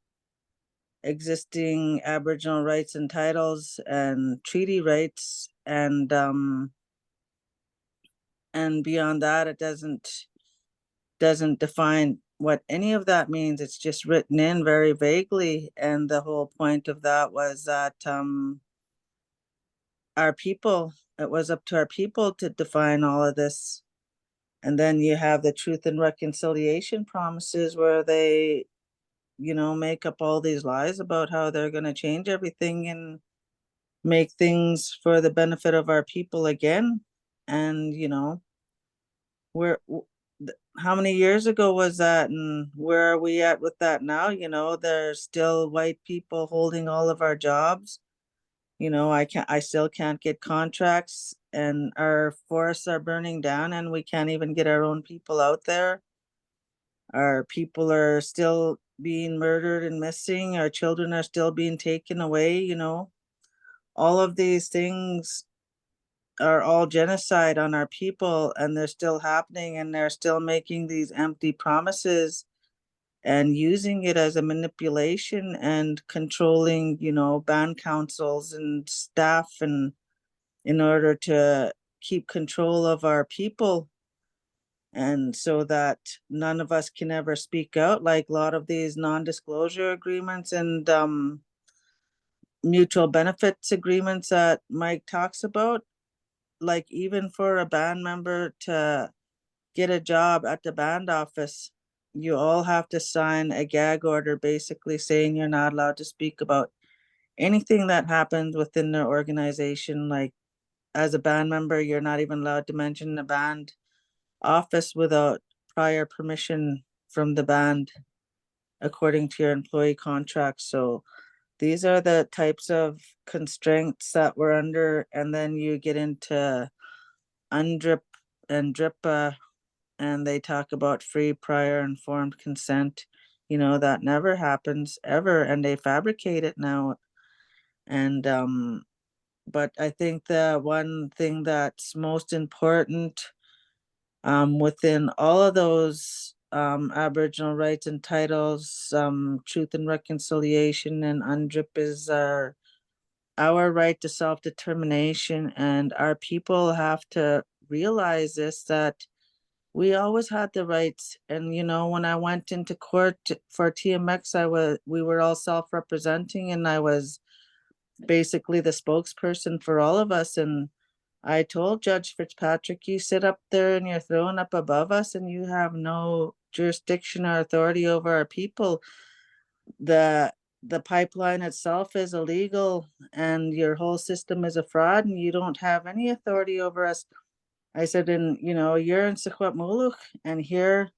existing Aboriginal rights and titles and treaty rights, and beyond that, it doesn't define what any of that means. It's just written in very vaguely, and the whole point of that was that our people, it was up to our people to define all of this. And then you have the Truth and Reconciliation promises, where they, you know, make up all these lies about how they're going to change everything and make things for the benefit of our people again. And, you know, where how many years ago was that, and where are we at with that now? You know, there's still white people holding all of our jobs. You know, I still can't get contracts, and our forests are burning down, and we can't even get our own people out there. Our people are still being murdered and missing. Our children are still being taken away, you know. All of these things are all genocide on our people, and they're still happening, and they're still making these empty promises and using it as a manipulation and controlling, you know, band councils and staff, and in order to keep control of our people, and so that none of us can ever speak out, like a lot of these non-disclosure agreements and mutual benefits agreements that Mike talks about. Like, even for a band member to get a job at the band office, you all have to sign a gag order, basically saying you're not allowed to speak about anything that happens within their organization. Like, as a band member, you're not even allowed to mention the band office without prior permission from the band, according to your employee contract. So these are the types of constraints that we're under. And then you get into UNDRIP and DRIPA, and they talk about free, prior, informed consent. You know, that never happens ever, and they fabricate it now. And but I think the one thing that's most important within all of those Aboriginal rights and titles, Truth and Reconciliation and UNDRIP, is our right to self-determination. And our people have to realize this, that we always had the rights. And, you know, when I went into court for TMX, we were all self-representing, and I was basically the spokesperson for all of us. And I told Judge Fitzpatrick, you sit up there and you're thrown up above us, and you have no jurisdiction or authority over our people. The the pipeline itself is illegal, and your whole system is a fraud, and you don't have any authority over us. I said, and you know, you're in Secwépemc, and here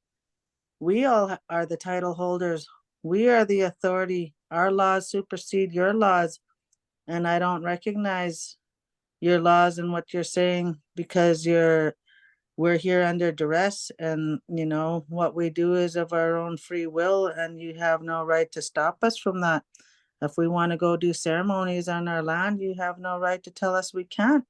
we all are the title holders. We are the authority. Our laws supersede your laws, and I don't recognize your laws and what you're saying, because we're here under duress, and you know what we do is of our own free will, and you have no right to stop us from that. If we want to go do ceremonies on our land, you have no right to tell us we can't,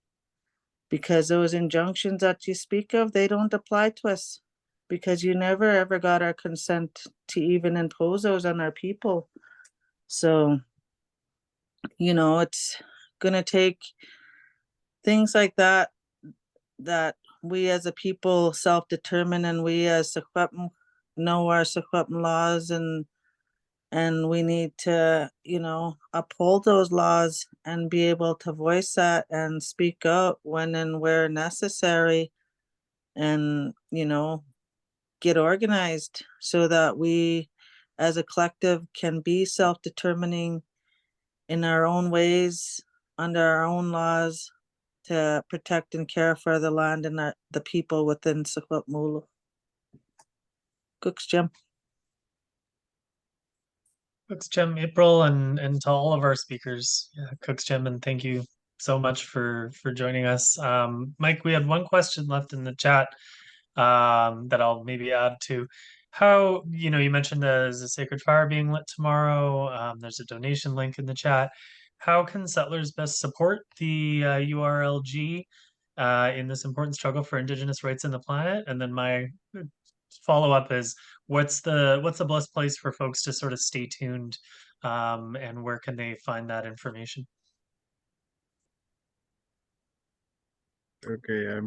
because those injunctions that you speak of, they don't apply to us, because you never ever got our consent to even impose those on our people. So, you know, it's gonna take things like that, that we as a people self-determine, and we as Secwépemc know our Secwépemc laws, and we need to, you know, uphold those laws and be able to voice that and speak out when and where necessary, and, you know, get organized so that we as a collective can be self-determining in our own ways, under our own laws, to protect and care for the land and the people within Secwépemc. Cooks Jim. Cooks Jim, April, and to all of our speakers. Yeah, Cooks Jim, and thank you so much for joining us. Mike, we had one question left in the chat that I'll maybe add to. how, you mentioned there's a sacred fire being lit tomorrow. There's a donation link in the chat. How can settlers best support the URLG in this important struggle for Indigenous rights in the planet? And then my follow-up is, what's the best place for folks to sort of stay tuned, and where can they find that information? Okay,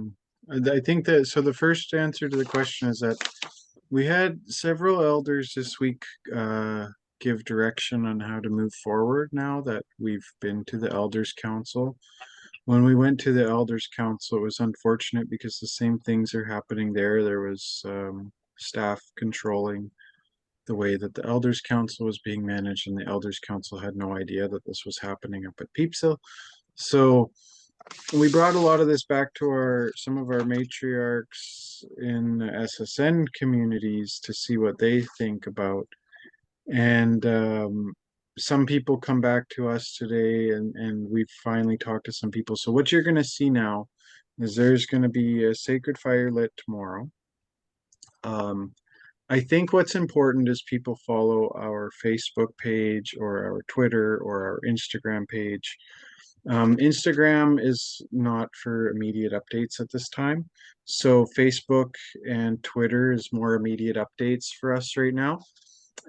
I think that so the first answer to the question is that we had several elders this week give direction on how to move forward now that we've been to the Elders Council. When we went to the Elders Council, it was unfortunate because the same things are happening there. There was staff controlling the way that the Elders Council was being managed, and the Elders Council had no idea that this was happening up at Pipsell. So we brought a lot of this back to some of our matriarchs in the SSN communities to see what they think about. And some people come back to us today, and we've finally talked to some people. So what you're going to see now is there's going to be a sacred fire lit tomorrow. I think what's important is people follow our Facebook page or our Twitter or our Instagram page. Instagram is not for immediate updates at this time. So Facebook and Twitter is more immediate updates for us right now.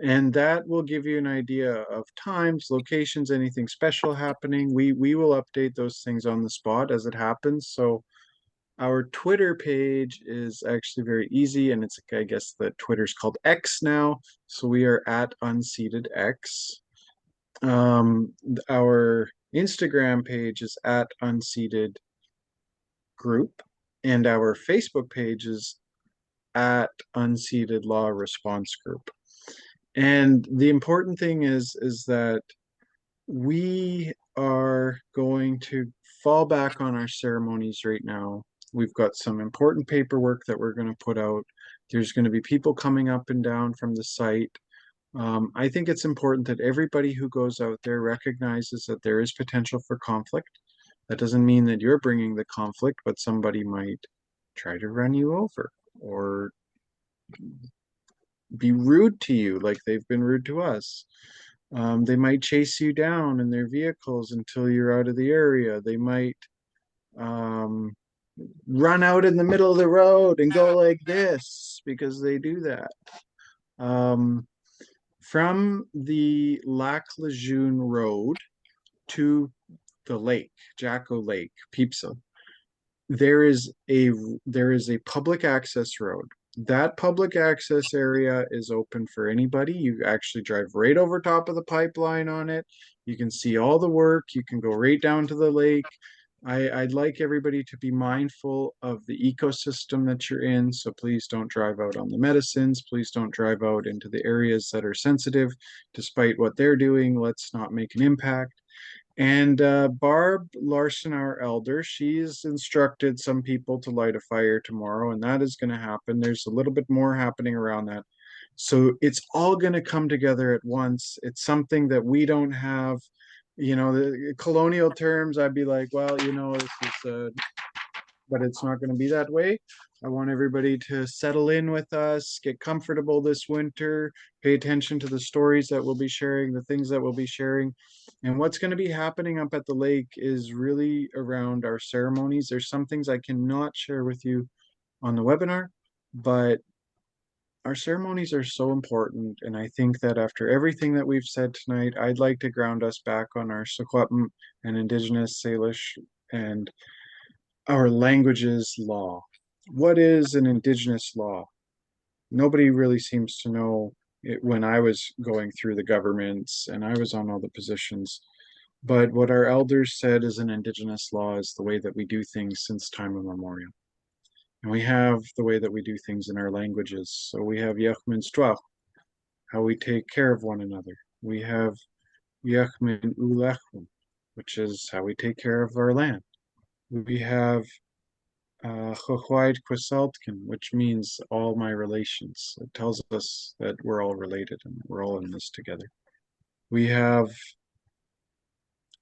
And that will give you an idea of times, locations, anything special happening. We will update those things on the spot as it happens. So our Twitter page is actually very easy, and I guess that Twitter's called X now. So we are at Unceded X. Our Instagram page is at Unceded Group, and our Facebook page is at Unceded Law Response Group. And the important thing is that we are going to fall back on our ceremonies right now. We've got some important paperwork that we're going to put out. There's going to be people coming up and down from the site. I think it's important that everybody who goes out there recognizes that there is potential for conflict. That doesn't mean that you're bringing the conflict, but somebody might try to run you over or be rude to you like they've been rude to us. They might chase you down in their vehicles until you're out of the area. They might run out in the middle of the road and go like this because they do that. From the Lac Lejeune Road to the lake, Jacko Lake, Pipsell, there is a public access road. That public access area is open for anybody. You actually drive right over top of the pipeline on it. You can see all the work. You can go right down to the lake. I'd like everybody to be mindful of the ecosystem that you're in. So please don't drive out on the medicines. Please don't drive out into the areas that are sensitive. Despite what they're doing, let's not make an impact. And Barb Larson, our elder, she's instructed some people to light a fire tomorrow, and that is going to happen. There's a little bit more happening around that. So it's all going to come together at once. It's something that we don't have, the colonial terms, I'd be like, well, this is, but it's not going to be that way. I want everybody to settle in with us, get comfortable this winter, pay attention to the stories that we'll be sharing, the things that we'll be sharing. And what's going to be happening up at the lake is really around our ceremonies. There's some things I cannot share with you on the webinar, but our ceremonies are so important. And I think that after everything that we've said tonight, I'd like to ground us back on our Secwépemc and Indigenous Salish and our language's law. What is an Indigenous law? Nobody really seems to know it when I was going through the governments and I was on all the positions. But what our elders said is an Indigenous law is the way that we do things since time immemorial. And we have the way that we do things in our languages. So we have Yachminstwa, how we take care of one another. We have Yachmin Ulechum, which is how we take care of our land. We have Kwisaltkin, which means all my relations. It tells us that we're all related and we're all in this together. We have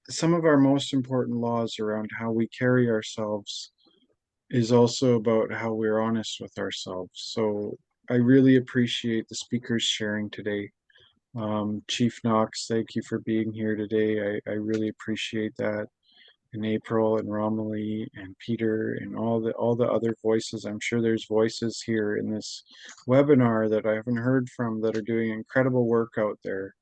some of our most important laws around how we carry ourselves is also about how we're honest with ourselves. So I really appreciate the speakers sharing today. Chief Knox, thank you for being here today. I really appreciate that. And April and Romilly and Peter and all the other voices. I'm sure there's voices here in this webinar that I haven't heard from that are doing incredible work out there.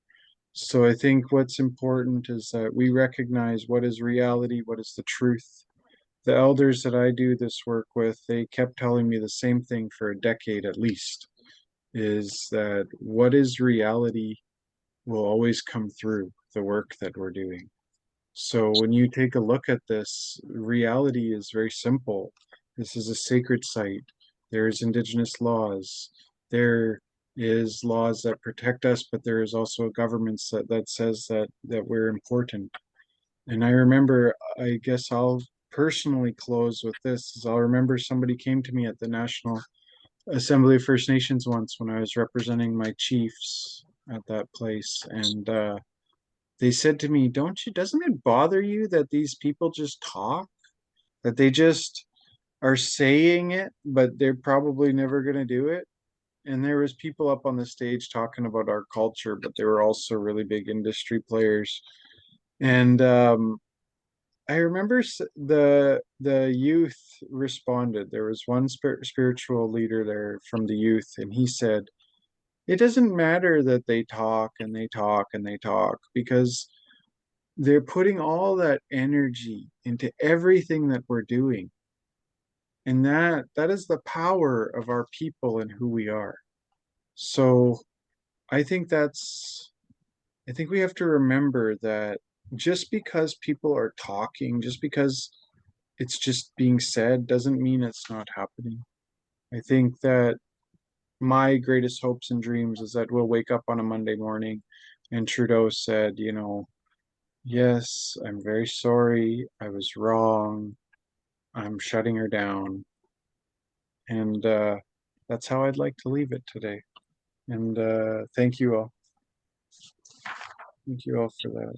So I think what's important is that we recognize what is reality, what is the truth. The elders that I do this work with, they kept telling me the same thing for a decade at least, is that what is reality will always come through the work that we're doing. So when you take a look at this, reality is very simple. This is a sacred site. There's Indigenous laws. There is laws that protect us, but there is also a government that says that we're important. And I remember, I guess I'll personally close with this, is I'll remember somebody came to me at the National Assembly of First Nations once when I was representing my chiefs at that place. And they said to me, doesn't it bother you that these people just talk? That they just are saying it, but they're probably never going to do it? And there was people up on the stage talking about our culture, but they were also really big industry players. And I remember the youth responded. There was one spiritual leader there from the youth, and he said, it doesn't matter that they talk and they talk and they talk, because they're putting all that energy into everything that we're doing. And that is the power of our people and who we are. So I think we have to remember that just because people are talking, just because it's just being said, doesn't mean it's not happening. I think that my greatest hopes and dreams is that we'll wake up on a Monday morning and Trudeau said, yes, I'm very sorry. I was wrong. I'm shutting her down. And that's how I'd like to leave it today. And thank you all. Thank you all for that.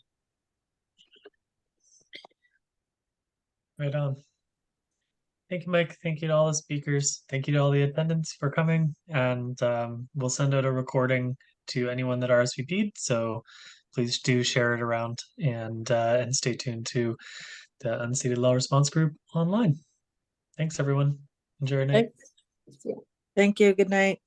Right on. Thank you, Mike. Thank you to all the speakers. Thank you to all the attendants for coming. And we'll send out a recording to anyone that RSVP'd. So please do share it around and stay tuned to the Unceded Law Response Group online. Thanks, everyone. Enjoy your night. Thanks. Yeah. Thank you. Good night.